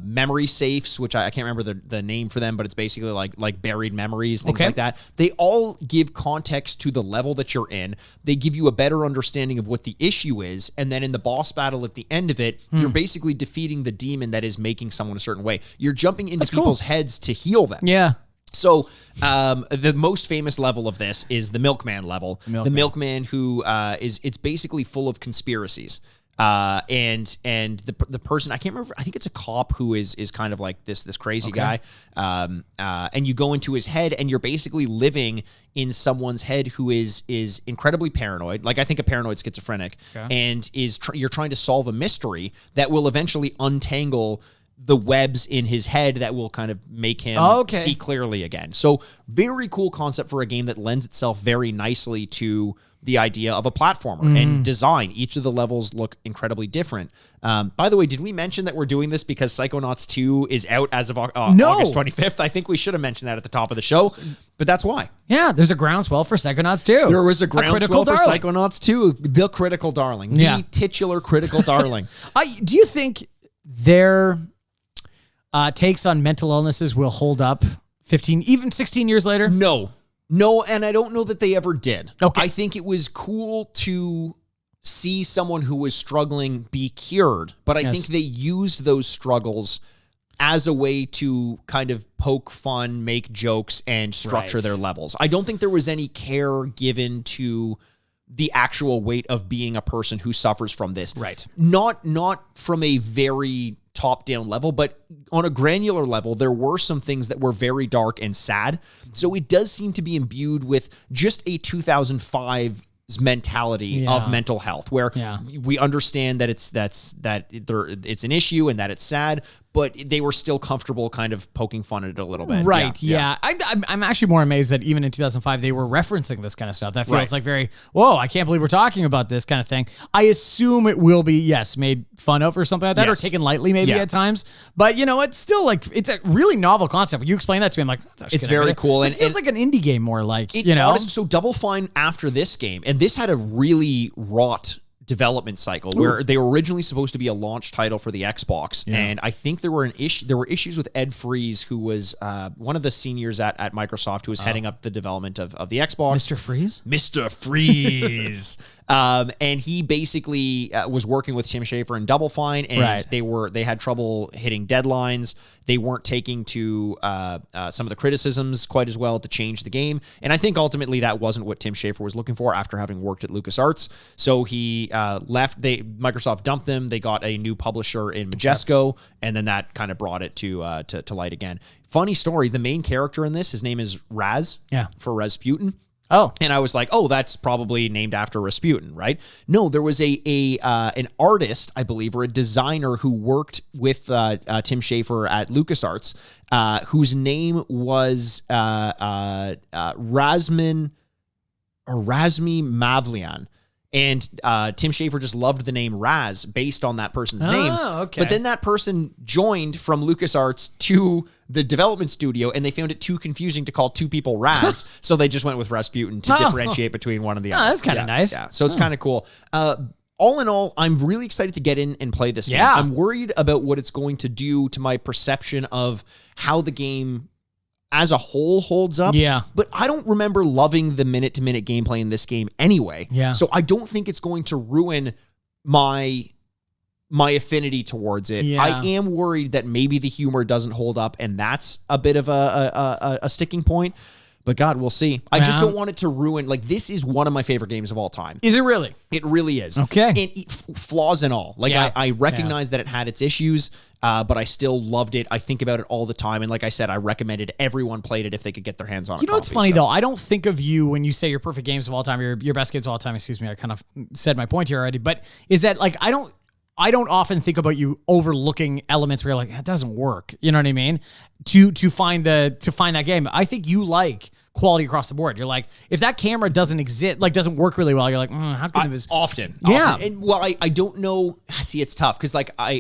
Speaker 2: memory safes, which I can't remember the name for them, but it's basically like buried memories, things like that. They all give context to the level that you're in. They give you a better understanding of what the issue is, and then in the boss battle at the end of it, you're basically defeating the demon that is making someone a certain way. You're jumping into people's heads to heal them.
Speaker 3: Yeah.
Speaker 2: So the most famous level of this is the Milkman level. The Milkman who it's basically full of conspiracies. And the person, I can't remember, I think it's a cop who is kind of like this crazy guy. And you go into his head and you're basically living in someone's head who is incredibly paranoid. Like I think a paranoid schizophrenic, and you're trying to solve a mystery that will eventually untangle the webs in his head that will kind of make him see clearly again. So very cool concept for a game that lends itself very nicely to the idea of a platformer and design. Each of the levels look incredibly different. By the way, did we mention that we're doing this because Psychonauts 2 is out as of August 25th? I think we should have mentioned that at the top of the show, but that's why.
Speaker 3: Yeah, there's a groundswell for Psychonauts 2.
Speaker 2: There was a groundswell for Psychonauts 2, the critical darling, the titular critical darling.
Speaker 3: Do you think their takes on mental illnesses will hold up 15, even 16 years later?
Speaker 2: No, and I don't know that they ever did.
Speaker 3: Okay.
Speaker 2: I think it was cool to see someone who was struggling be cured, but I think they used those struggles as a way to kind of poke fun, make jokes, and structure their levels. I don't think there was any care given to the actual weight of being a person who suffers from this.
Speaker 3: Right.
Speaker 2: Not from a very top-down level, but on a granular level, there were some things that were very dark and sad. So it does seem to be imbued with just a 2005's mentality of mental health, where we understand that it's an issue and that it's sad, but they were still comfortable kind of poking fun at it a little bit.
Speaker 3: Right, yeah. I'm actually more amazed that even in 2005, they were referencing this kind of stuff. That feels like very, whoa, I can't believe we're talking about this kind of thing. I assume it will be, made fun of or something like that, or taken lightly maybe at times. But, it's still like, it's a really novel concept. When you explain that to me, I'm like, that's actually
Speaker 2: it's very cool.
Speaker 3: It feels like an indie game more like,
Speaker 2: Honestly, so Double Fine after this game, and this had a really wrought development cycle where they were originally supposed to be a launch title for the Xbox, and I think there were issues with Ed Freeze, who was one of the seniors at Microsoft, who was heading up the development of the Xbox. Mr. Freeze. And he basically was working with Tim Schafer and Double Fine, and they had trouble hitting deadlines. They weren't taking to some of the criticisms quite as well to change the game. And I think ultimately that wasn't what Tim Schafer was looking for after having worked at LucasArts. So he left. Microsoft dumped them. They got a new publisher in Majesco, and then that kind of brought it to light again. Funny story, the main character in this, his name is Raz, for Rasputin.
Speaker 3: Oh,
Speaker 2: and I was like, oh, that's probably named after Rasputin, right? No, there was an artist, I believe, or a designer who worked with Tim Schafer at LucasArts, whose name was Razmi Mavlian. And Tim Schafer just loved the name Raz based on that person's name.
Speaker 3: Okay.
Speaker 2: But then that person joined from LucasArts to the development studio, and they found it too confusing to call two people Raz, so they just went with Rasputin to differentiate between one and the other.
Speaker 3: That's kind of nice.
Speaker 2: Yeah, so it's kind of cool. All in all, I'm really excited to get in and play this game. I'm worried about what it's going to do to my perception of how the game as a whole holds up.
Speaker 3: Yeah.
Speaker 2: But I don't remember loving the minute-to-minute gameplay in this game anyway.
Speaker 3: Yeah.
Speaker 2: So I don't think it's going to ruin my affinity towards it.
Speaker 3: Yeah.
Speaker 2: I am worried that maybe the humor doesn't hold up, and that's a bit of a sticking point. But God, we'll see. I just don't want it to ruin. Like, this is one of my favorite games of all time.
Speaker 3: Is it really?
Speaker 2: It really is.
Speaker 3: Okay.
Speaker 2: And flaws and all. Like, I recognize that it had its issues, but I still loved it. I think about it all the time. And like I said, I recommended everyone played it if they could get their hands on it.
Speaker 3: You know what's funny, though? I don't think of you when you say your perfect games of all time, your best games of all time. Excuse me. I kind of said my point here already. But is that, like, I don't often think about you overlooking elements where you're like, that doesn't work. You know what I mean? To find that game. I think you like quality across the board. You're like, if that camera doesn't exist, like doesn't work really well, you're like, how could it?
Speaker 2: Often.
Speaker 3: And
Speaker 2: well, I don't know. See, it's tough because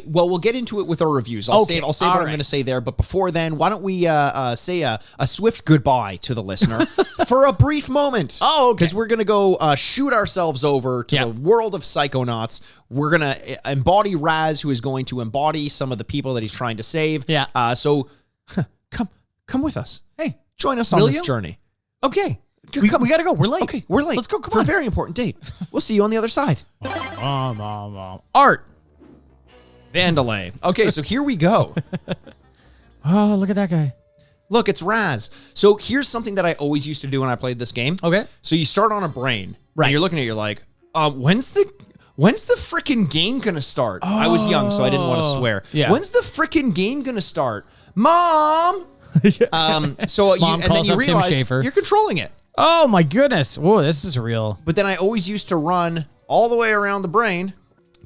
Speaker 2: we'll get into it with our reviews. I'll say what I'm going to say there. But before then, why don't we say a swift goodbye to the listener for a brief moment?
Speaker 3: Oh, okay.
Speaker 2: Because we're going to go shoot ourselves over to the world of Psychonauts. We're going to embody Raz, who is going to embody some of the people that he's trying to save.
Speaker 3: Yeah.
Speaker 2: So come with us.
Speaker 3: Hey,
Speaker 2: join us on this journey.
Speaker 3: Okay. We got to go. We're late.
Speaker 2: Okay, we're late.
Speaker 3: Let's go. Come
Speaker 2: for
Speaker 3: on.
Speaker 2: a very important date. We'll see you on the other side.
Speaker 3: Art.
Speaker 2: Vandalay. Okay, so here we go.
Speaker 3: Oh, look at that guy.
Speaker 2: Look, it's Raz. So here's something that I always used to do when I played this game.
Speaker 3: Okay.
Speaker 2: So you start on a brain.
Speaker 3: Right.
Speaker 2: And you're looking at it, you're like, when's when's the frickin' game gonna start? I was young, so I didn't want to swear.
Speaker 3: Yeah.
Speaker 2: When's the frickin' game gonna start? Mom! So
Speaker 3: Mom
Speaker 2: and then
Speaker 3: calls
Speaker 2: you
Speaker 3: up Tim
Speaker 2: realize
Speaker 3: Schafer.
Speaker 2: you're controlling it.
Speaker 3: Oh my goodness. Whoa, this is real.
Speaker 2: But then I always used to run all the way around the brain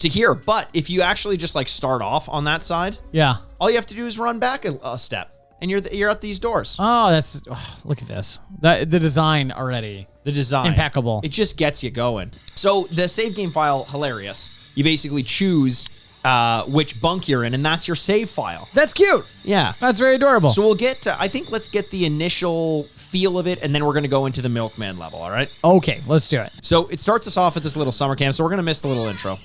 Speaker 2: to here. But if you actually just like start off on that side,
Speaker 3: Yeah.
Speaker 2: all you have to do is run back a step, and you're at these doors.
Speaker 3: Oh, look at this. The design already.
Speaker 2: The design.
Speaker 3: Impeccable.
Speaker 2: It just gets you going. So the save game file, hilarious. You basically choose which bunk you're in, and that's your save file.
Speaker 3: That's cute.
Speaker 2: Yeah.
Speaker 3: That's very adorable.
Speaker 2: So we'll get to, I think let's get the initial feel of it, and then we're going to go into the Milkman level, all right?
Speaker 3: Okay, let's do it.
Speaker 2: So it starts us off at this little summer camp, so we're going to miss the little intro.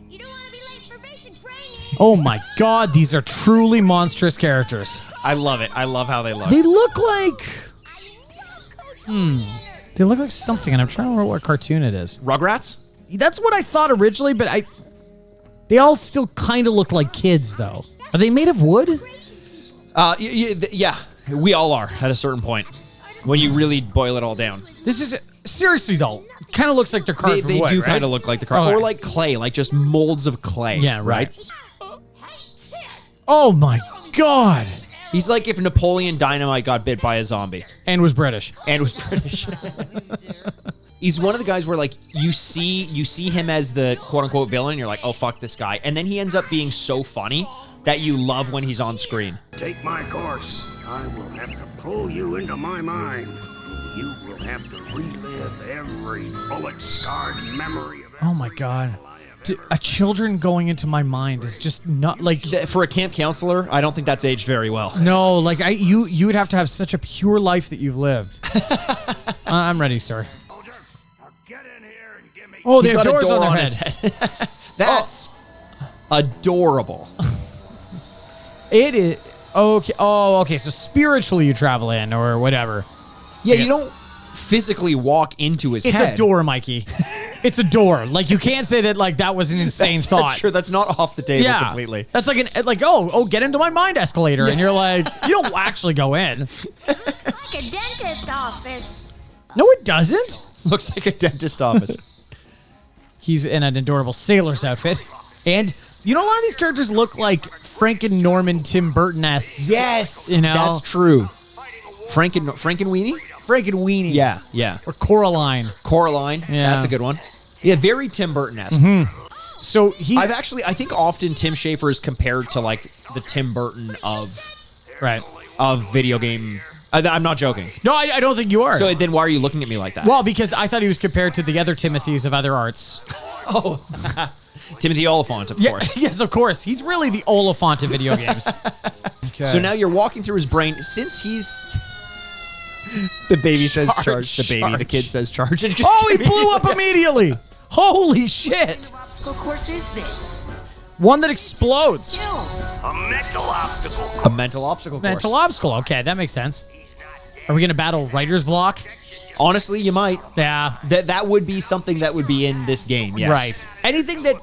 Speaker 5: You don't want to be late for basic training.
Speaker 3: Oh my god, these are truly monstrous characters.
Speaker 2: I love it. I love how they look.
Speaker 3: They look like... They look like something, and I'm trying to remember what cartoon it is.
Speaker 2: Rugrats?
Speaker 3: That's what I thought originally, but they all still kind of look like kids, though. Are they made of wood?
Speaker 2: Yeah, we all are at a certain point when you really boil it all down.
Speaker 3: This is... Seriously, though. Kind of looks like they're carved from
Speaker 2: They
Speaker 3: wood,
Speaker 2: do
Speaker 3: right?
Speaker 2: kind of look like the car,
Speaker 3: Okay.
Speaker 2: or like clay, like just molds of clay.
Speaker 3: Yeah, right. Oh my god.
Speaker 2: He's like if Napoleon Dynamite got bit by a zombie
Speaker 3: And was British.
Speaker 2: and was British. He's one of the guys where like you see him as the quote unquote villain, and you're like, oh fuck this guy, and then he ends up being so funny that you love when he's on screen.
Speaker 6: Take my course. I will have to pull you into my mind. You will have to relive every bullet-scarred memory of
Speaker 3: Oh my god. A children going into my mind is just not like...
Speaker 2: For a camp counselor, I don't think that's aged very well.
Speaker 3: No, like you would have to have such a pure life that you've lived. I'm ready, sir.
Speaker 6: soldier. Now get in here and give me.
Speaker 3: Oh,
Speaker 2: He's
Speaker 3: they have
Speaker 2: got a
Speaker 3: doors
Speaker 2: door
Speaker 3: on
Speaker 2: on
Speaker 3: their
Speaker 2: his
Speaker 3: head.
Speaker 2: head. That's adorable.
Speaker 3: It is okay. Oh, okay. So spiritually, you travel in or whatever.
Speaker 2: Yeah, you don't physically walk into his
Speaker 3: It's
Speaker 2: head.
Speaker 3: a door, Mikey. It's a door. Like you can't say that like that was an insane thought.
Speaker 2: That's true. That's not off the table
Speaker 3: Yeah,
Speaker 2: completely.
Speaker 3: That's like get into my mind escalator, and you're like, you don't actually go in.
Speaker 5: It's like a dentist office.
Speaker 3: No, it doesn't.
Speaker 2: Looks like a dentist office.
Speaker 3: He's in an adorable sailor's outfit, and you know a lot of these characters look like Frank and Norman Tim Burton-esque.
Speaker 2: Yes,
Speaker 3: You know?
Speaker 2: that's true. Frankenweenie?
Speaker 3: Frank and Weenie.
Speaker 2: Yeah, yeah.
Speaker 3: Or Coraline.
Speaker 2: Coraline.
Speaker 3: Yeah.
Speaker 2: That's a good one. Yeah, very Tim Burton-esque.
Speaker 3: So he
Speaker 2: I think often Tim Schafer is compared to like the Tim Burton
Speaker 3: right.
Speaker 2: of video game. I'm not joking.
Speaker 3: No, I don't think you are.
Speaker 2: So then why are you looking at me like that?
Speaker 3: well, because I thought he was compared to the other Timothys of other arts.
Speaker 2: Timothy Oliphant, of course.
Speaker 3: Yes, of course. He's really the Oliphant of video games. Okay.
Speaker 2: So now you're walking through his brain since he's. The baby says charge. The baby. The
Speaker 3: Charge.
Speaker 2: kid says charge. And just
Speaker 3: Oh, he blew up immediately. Holy shit.
Speaker 5: Obstacle course is this?
Speaker 3: One that explodes.
Speaker 6: A mental obstacle.
Speaker 2: a mental obstacle course.
Speaker 3: Mental obstacle. Okay, that makes sense. Are we going to battle writer's block?
Speaker 2: Honestly, you might.
Speaker 3: Yeah.
Speaker 2: That would be something that would be in this game. Yes.
Speaker 3: Right. Anything that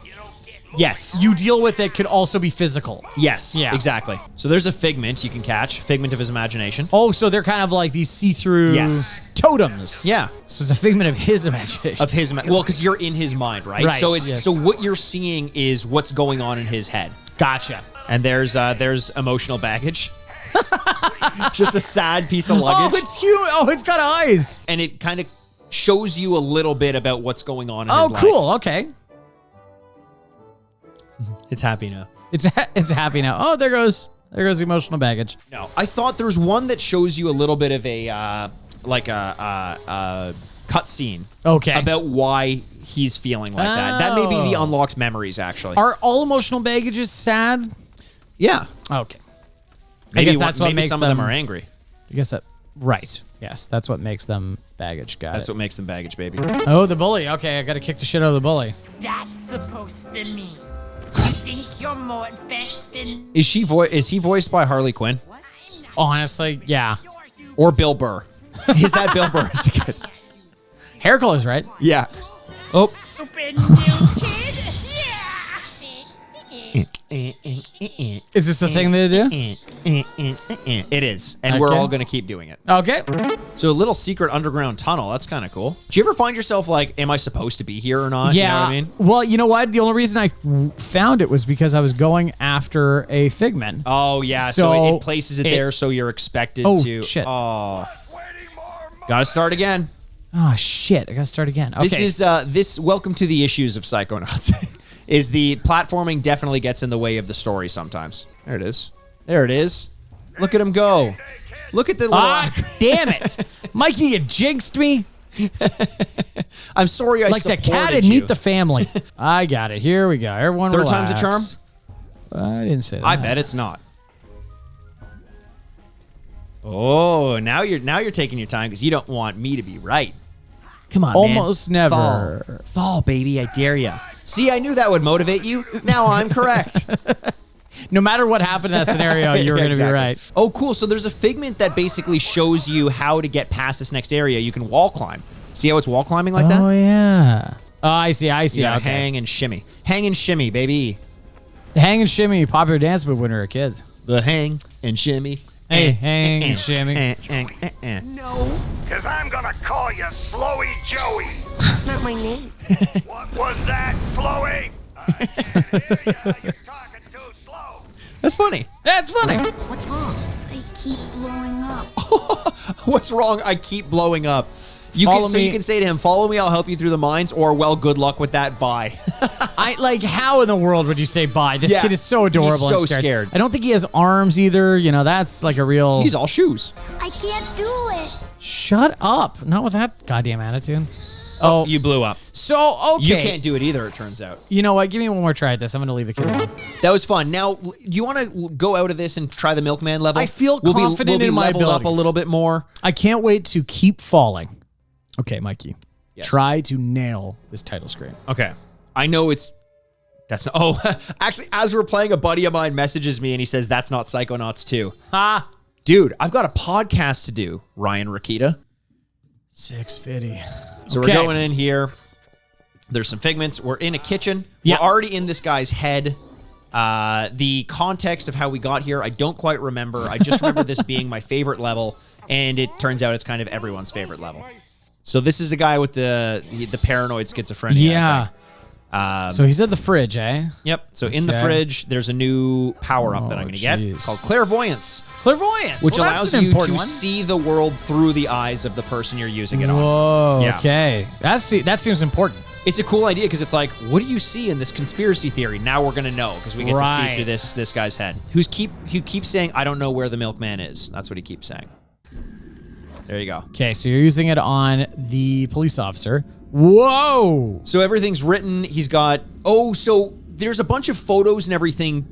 Speaker 2: Yes.
Speaker 3: you deal with that could also be physical.
Speaker 2: Yes.
Speaker 3: Yeah.
Speaker 2: Exactly. So there's a figment you can catch. Figment of his imagination.
Speaker 3: Oh, so they're kind of like these see-through
Speaker 2: Yes.
Speaker 3: totems.
Speaker 2: Yeah.
Speaker 3: So it's a figment of his imagination.
Speaker 2: Of his well, because you're in his mind, right?
Speaker 3: Right,
Speaker 2: So it's
Speaker 3: yes.
Speaker 2: so what you're seeing is what's going on in his head.
Speaker 3: Gotcha.
Speaker 2: And there's emotional baggage. Just a sad piece of luggage.
Speaker 3: Oh, it's huge. Oh, it's got eyes.
Speaker 2: And it kind of shows you a little bit about what's going on in
Speaker 3: Oh,
Speaker 2: his life.
Speaker 3: cool. Okay.
Speaker 2: It's happy now.
Speaker 3: It's happy now. Oh, there goes the emotional baggage.
Speaker 2: No, I thought there was one that shows you a little bit of a cut scene.
Speaker 3: Okay.
Speaker 2: About why he's feeling like that. That may be the
Speaker 3: Oh.
Speaker 2: unlocked memories, actually.
Speaker 3: Are all emotional baggages sad?
Speaker 2: Yeah.
Speaker 3: Okay.
Speaker 2: Maybe
Speaker 3: guess that's what
Speaker 2: maybe
Speaker 3: makes
Speaker 2: some of them
Speaker 3: them-
Speaker 2: are angry.
Speaker 3: I guess that. Right. Yes, that's what makes them baggage. Got
Speaker 2: That's
Speaker 3: it.
Speaker 2: what makes them baggage, baby.
Speaker 3: Oh, the bully. Okay, I got to kick the shit out of the bully.
Speaker 7: That's supposed to mean you think you're more advanced than
Speaker 2: Is he voiced by Harley Quinn
Speaker 3: Honestly, yeah.
Speaker 2: or Bill Burr? Is that Bill Burr as a kid?
Speaker 3: Hair colors, right?
Speaker 2: Yeah. Oh.
Speaker 7: stupid new kid? Yeah.
Speaker 3: Is this the thing they do?
Speaker 2: It is, and we're
Speaker 3: Okay.
Speaker 2: all going to keep doing it.
Speaker 3: Okay.
Speaker 2: So a little secret underground tunnel. That's kind of cool. Do you ever find yourself like, am I supposed to be here or not?
Speaker 3: Yeah.
Speaker 2: You know what I mean?
Speaker 3: Well, you know what? The only reason I found it was because I was going after a figment.
Speaker 2: Oh, yeah. So,
Speaker 3: So
Speaker 2: it places it there so you're expected
Speaker 3: Oh,
Speaker 2: to.
Speaker 3: shit.
Speaker 2: Oh. Gotta start again.
Speaker 3: Oh, shit. I gotta start again. Okay.
Speaker 2: This is, welcome to the issues of Psychonauts. Is the platforming definitely gets in the way of the story sometimes. There it is. There it is. Look at him go. Look at the little...
Speaker 3: Damn it. Mikey, you jinxed me.
Speaker 2: I'm sorry I
Speaker 3: Like the
Speaker 2: supported
Speaker 3: cat and
Speaker 2: you.
Speaker 3: Meet the Family. I got it. Here we go. Everyone
Speaker 2: Third time's a charm?
Speaker 3: relax. I didn't say that.
Speaker 2: I bet it's not. Oh, now you're taking your time because you don't want me to be right. Come on,
Speaker 3: Almost
Speaker 2: man.
Speaker 3: never.
Speaker 2: Fall, baby. I dare ya. See, I knew that would motivate you. Now I'm correct.
Speaker 3: No matter what happened in that scenario, you're going to be right.
Speaker 2: Oh, cool. So there's a figment that basically shows you how to get past this next area. You can wall climb. See how it's wall climbing like that?
Speaker 3: Oh, yeah. Oh, I see.
Speaker 2: You gotta
Speaker 3: Okay.
Speaker 2: hang and shimmy. Hang and shimmy, baby.
Speaker 3: The hang and shimmy, popular dance move when we were kids.
Speaker 2: The hang and shimmy.
Speaker 3: Hey, hang and shimmy.
Speaker 6: No, because I'm gonna call you Slowy Joey.
Speaker 5: That's not my name.
Speaker 6: What was that, Slowy? I can't hear ya. You're talking too slow.
Speaker 2: That's funny.
Speaker 3: That's funny.
Speaker 5: What's wrong? I keep blowing up.
Speaker 2: What's wrong? I keep blowing up. You
Speaker 3: Follow
Speaker 2: can, so
Speaker 3: me.
Speaker 2: you can say to him, follow me, I'll help you through the mines, or, well, good luck with that, bye.
Speaker 3: I like, how in the world would you say bye? This
Speaker 2: Yeah,
Speaker 3: kid is so adorable
Speaker 2: he's so
Speaker 3: and
Speaker 2: scared.
Speaker 3: I don't think he has arms either. You know, that's like a real...
Speaker 2: He's all shoes.
Speaker 5: I can't do it.
Speaker 3: Shut up. Not with that goddamn attitude. Oh,
Speaker 2: You blew up.
Speaker 3: so, okay.
Speaker 2: You can't do it either, it turns out.
Speaker 3: You know what? Give me one more try at this. I'm going to leave the kid alone.
Speaker 2: That was fun. Now, do you want to go out of this and try the Milkman level?
Speaker 3: I feel confident
Speaker 2: we'll be
Speaker 3: in my
Speaker 2: leveled up a
Speaker 3: abilities.
Speaker 2: little bit more.
Speaker 3: I can't wait to keep falling. Okay, Mikey.
Speaker 2: Yes.
Speaker 3: Try to nail this title screen.
Speaker 2: Okay. I know it's... That's not... Oh, actually, as we're playing, a buddy of mine messages me and he says, that's not Psychonauts 2.
Speaker 3: Ah.
Speaker 2: Dude, I've got a podcast to do, Ryan Rakita.
Speaker 3: 650.
Speaker 2: So
Speaker 3: Okay.
Speaker 2: we're going in here. There's some figments. We're in a kitchen.
Speaker 3: Yeah.
Speaker 2: We're already in this guy's head. The context of how we got here, I don't quite remember. I just remember this being my favorite level, and it turns out it's kind of everyone's favorite level. So this is the guy with the paranoid schizophrenia. I
Speaker 3: Yeah.
Speaker 2: think.
Speaker 3: So he's at the fridge, eh?
Speaker 2: Yep. So in the
Speaker 3: Okay.
Speaker 2: fridge, there's a new power-up that I'm going to get
Speaker 3: jeez.
Speaker 2: called Clairvoyance,
Speaker 3: Clairvoyance.
Speaker 2: which
Speaker 3: Well, that's
Speaker 2: allows
Speaker 3: an
Speaker 2: you
Speaker 3: important
Speaker 2: to
Speaker 3: one.
Speaker 2: see the world through the eyes of the person you're using it on.
Speaker 3: Whoa.
Speaker 2: Yeah.
Speaker 3: Okay. That seems important.
Speaker 2: It's a cool idea because it's like, what do you see in this conspiracy theory? Now we're gonna know because we get to see
Speaker 3: Right.
Speaker 2: through this guy's head. Who keeps saying, I don't know where the milkman is. That's what he keeps saying. There you go.
Speaker 3: Okay, so you're using it on the police officer. Whoa.
Speaker 2: So everything's written. He's got, so there's a bunch of photos and everything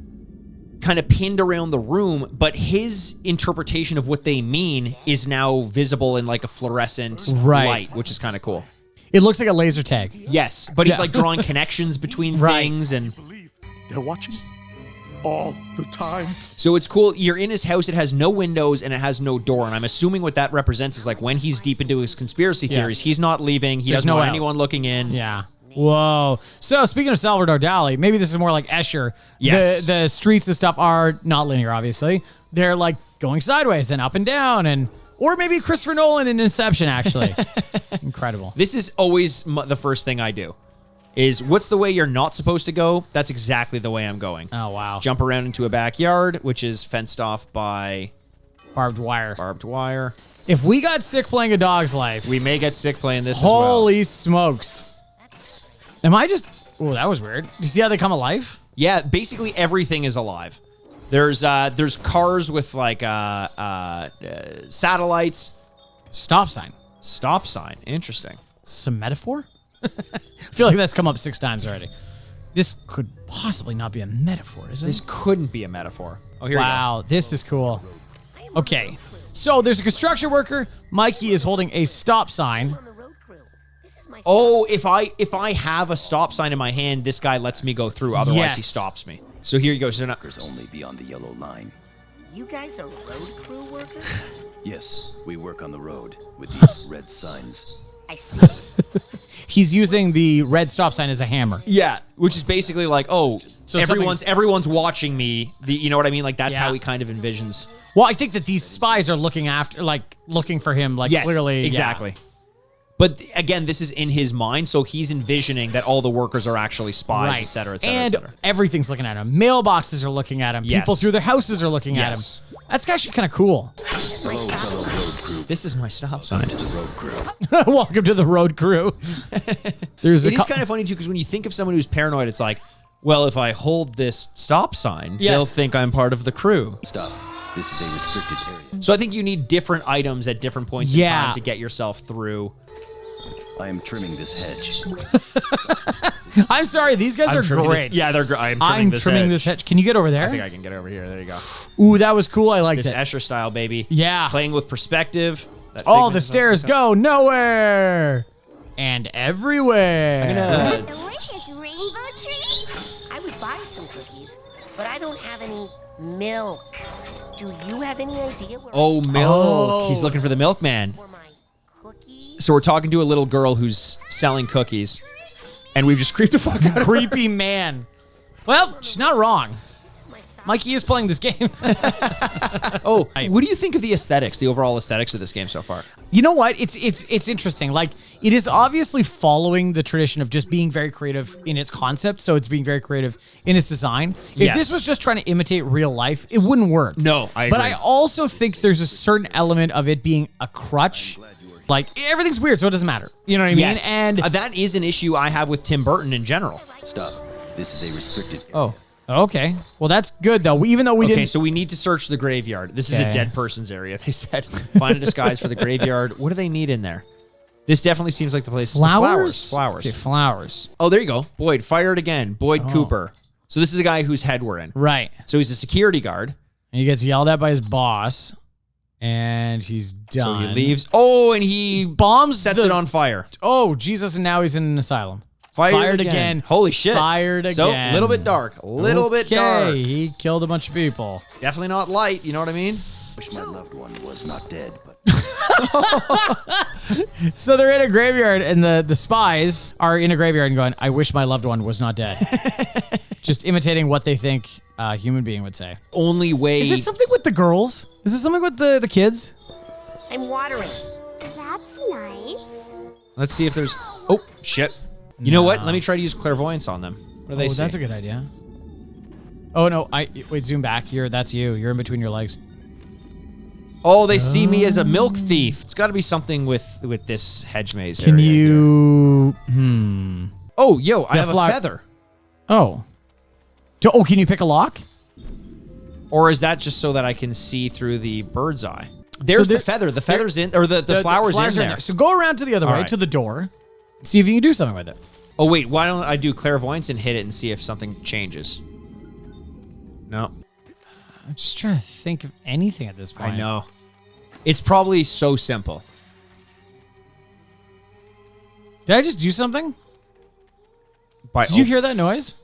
Speaker 2: kind of pinned around the room, but his interpretation of what they mean is now visible in like a fluorescent light, which is kind of cool.
Speaker 3: It looks like a laser tag.
Speaker 2: Yes, but he's like drawing connections between
Speaker 3: Right.
Speaker 2: things and...
Speaker 4: They're watching all the time.
Speaker 2: So it's cool. You're in his house. It has no windows and it has no door. And I'm assuming what that represents is like when he's deep into his conspiracy theories,
Speaker 3: Yes.
Speaker 2: he's not leaving. He
Speaker 3: There's
Speaker 2: doesn't
Speaker 3: no
Speaker 2: want
Speaker 3: out.
Speaker 2: anyone looking in.
Speaker 3: Yeah. Whoa. So speaking of Salvador Dali, maybe this is more like Escher.
Speaker 2: Yes.
Speaker 3: The streets and stuff are not linear, obviously. They're like going sideways and up and down or maybe Christopher Nolan in Inception, actually. Incredible.
Speaker 2: This is always the first thing I do. Is what's the way you're not supposed to go? That's exactly the way I'm going.
Speaker 3: Oh, wow.
Speaker 2: Jump around into a backyard, which is fenced off by
Speaker 3: Barbed wire.
Speaker 2: barbed wire.
Speaker 3: If we got sick playing A Dog's Life,
Speaker 2: We may get sick playing this as well.
Speaker 3: holy smokes. Am I just... Oh, that was weird. You see how they come alive?
Speaker 2: Yeah, basically everything is alive. There's cars with like satellites.
Speaker 3: Stop sign.
Speaker 2: Stop sign. Interesting.
Speaker 3: Some metaphor? I feel like that's come up 6 times already. This could possibly not be a metaphor, is it?
Speaker 2: This couldn't be a metaphor. Oh, here we go.
Speaker 3: Wow, this is cool. Okay, so there's a construction worker. Mikey is holding a stop sign.
Speaker 5: On the road crew. This is my
Speaker 2: Oh, if I have a stop sign in my hand, this guy lets me go through. Otherwise, he
Speaker 3: Yes.
Speaker 2: stops me. So here you go. So now,
Speaker 8: Only beyond the yellow line.
Speaker 5: You guys are road crew workers?
Speaker 8: Yes, we work on the road with these red signs.
Speaker 5: I see.
Speaker 3: he's using the red stop sign as a hammer.
Speaker 2: Yeah, which is basically like, oh,
Speaker 3: So
Speaker 2: everyone's watching me. You know what I mean? Like that's
Speaker 3: Yeah.
Speaker 2: how he kind of envisions.
Speaker 3: Well, I think that these spies are looking for him, like
Speaker 2: Yes,
Speaker 3: clearly.
Speaker 2: exactly. But again, this is in his mind, so he's envisioning that all the workers are actually spies,
Speaker 3: Right.
Speaker 2: et cetera, et cetera,
Speaker 3: and
Speaker 2: et cetera.
Speaker 3: everything's looking at him. Mailboxes are looking at him.
Speaker 2: Yes.
Speaker 3: People through their houses are looking
Speaker 2: Yes.
Speaker 3: at him. That's actually kind of cool.
Speaker 8: Hello, fellow road crew.
Speaker 2: This is my stop sign.
Speaker 8: To the road crew.
Speaker 3: Welcome to the road crew. There's
Speaker 2: It is kind of funny too, because when you think of someone who's paranoid, it's like, well, if I hold this stop sign,
Speaker 3: Yes.
Speaker 2: they'll think I'm part of the crew.
Speaker 8: Stop. This is a restricted area.
Speaker 2: So I think you need different items at different points in
Speaker 3: Yeah.
Speaker 2: time to get yourself through.
Speaker 8: I am trimming this hedge.
Speaker 3: I'm sorry, these guys are great.
Speaker 2: Yeah, they're great.
Speaker 3: I'm trimming this hedge. Can you get over there?
Speaker 2: I think I can get over here. There you go.
Speaker 3: Ooh, that was cool. I liked
Speaker 2: This
Speaker 3: it.
Speaker 2: Escher style, baby.
Speaker 3: Yeah.
Speaker 2: Playing with perspective. That
Speaker 3: Oh,
Speaker 2: figment
Speaker 3: the
Speaker 2: is
Speaker 3: stairs go nowhere and everywhere.
Speaker 2: I'm gonna.
Speaker 5: Delicious rainbow treats?
Speaker 9: I would buy some cookies, but I don't have any milk. Do you have any idea where
Speaker 2: Oh, milk.
Speaker 3: Oh.
Speaker 2: He's looking for the milkman.
Speaker 9: for my cookies?
Speaker 2: So we're talking to a little girl who's selling cookies, and we've just creeped the fuck out of her.
Speaker 3: Creepy man. Well, she's not wrong.
Speaker 9: This is my stop.
Speaker 3: Mikey is playing this game.
Speaker 2: Oh, what do you think of the aesthetics, the overall aesthetics of this game so far?
Speaker 3: You know what? It's interesting. Like, it is obviously following the tradition of just being very creative in its concept, so it's being very creative in its design. If
Speaker 2: Yes.
Speaker 3: this was just trying to imitate real life, it wouldn't work.
Speaker 2: No, I
Speaker 3: But
Speaker 2: agree.
Speaker 3: I also think there's a certain element of it being a crutch. Like, everything's weird, so it doesn't matter. You know what I mean?
Speaker 2: Yes.
Speaker 3: And
Speaker 2: that is an issue I have with Tim Burton in general.
Speaker 8: Stop. This is a restricted area.
Speaker 2: Oh.
Speaker 3: okay, well that's good though. Even though we
Speaker 2: Okay,
Speaker 3: didn't.
Speaker 2: so we need to search the graveyard. This is a
Speaker 3: Okay.
Speaker 2: dead person's area, they said. Find a disguise for the graveyard. What do they need in there? This definitely seems like the place.
Speaker 3: Flowers?
Speaker 2: Flowers.
Speaker 3: Okay, flowers.
Speaker 2: Oh, there you go. Boyd, fired again. Boyd Cooper. So this is a guy whose head we're in.
Speaker 3: Right.
Speaker 2: So he's a security guard.
Speaker 3: And he gets yelled at by his boss, and he's
Speaker 2: So
Speaker 3: done.
Speaker 2: he leaves. Oh, and he
Speaker 3: Bombs
Speaker 2: sets
Speaker 3: the-
Speaker 2: it on fire.
Speaker 3: Oh, Jesus, and now he's in an asylum.
Speaker 2: Fired again. Holy shit.
Speaker 3: Fired
Speaker 2: So,
Speaker 3: again.
Speaker 2: a little bit dark. A little bit dark.
Speaker 3: Okay, he killed a bunch of people.
Speaker 2: Definitely not light. You know what I mean?
Speaker 8: Wish my loved one was not dead, but
Speaker 3: So they're in a graveyard, and the spies are in a graveyard and going, I wish my loved one was not dead. Just imitating what they think a human being would say.
Speaker 2: Only way.
Speaker 3: Is it something with the girls? Is it something with the kids?
Speaker 9: I'm watering.
Speaker 5: That's nice.
Speaker 2: Let's see if there's. Oh, shit. You know what? Let me try to use clairvoyance on them. What do they see?
Speaker 3: That's a good idea. Oh, no. Wait, zoom back. That's you. You're in between your legs.
Speaker 2: Oh, they see me as a milk thief. It's got to be something with this hedge maze.
Speaker 3: Can
Speaker 2: area
Speaker 3: you...
Speaker 2: here. Oh, yo, I
Speaker 3: Yeah,
Speaker 2: have
Speaker 3: fly-
Speaker 2: a feather.
Speaker 3: Oh. Can you pick a lock?
Speaker 2: Or is that just so that I can see through the bird's eye? There's
Speaker 3: there-
Speaker 2: the feather. The feather's in, or the flowers in
Speaker 3: are
Speaker 2: there.
Speaker 3: So go around to the other
Speaker 2: All
Speaker 3: way,
Speaker 2: right.
Speaker 3: to the door. See if you can do something with it.
Speaker 2: Oh, wait. Why don't I do clairvoyance and hit it and see if something changes? No.
Speaker 3: I'm just trying to think of anything at this point.
Speaker 2: I know. It's probably so simple.
Speaker 3: Did I just do something?
Speaker 2: By
Speaker 3: Did you hear that noise?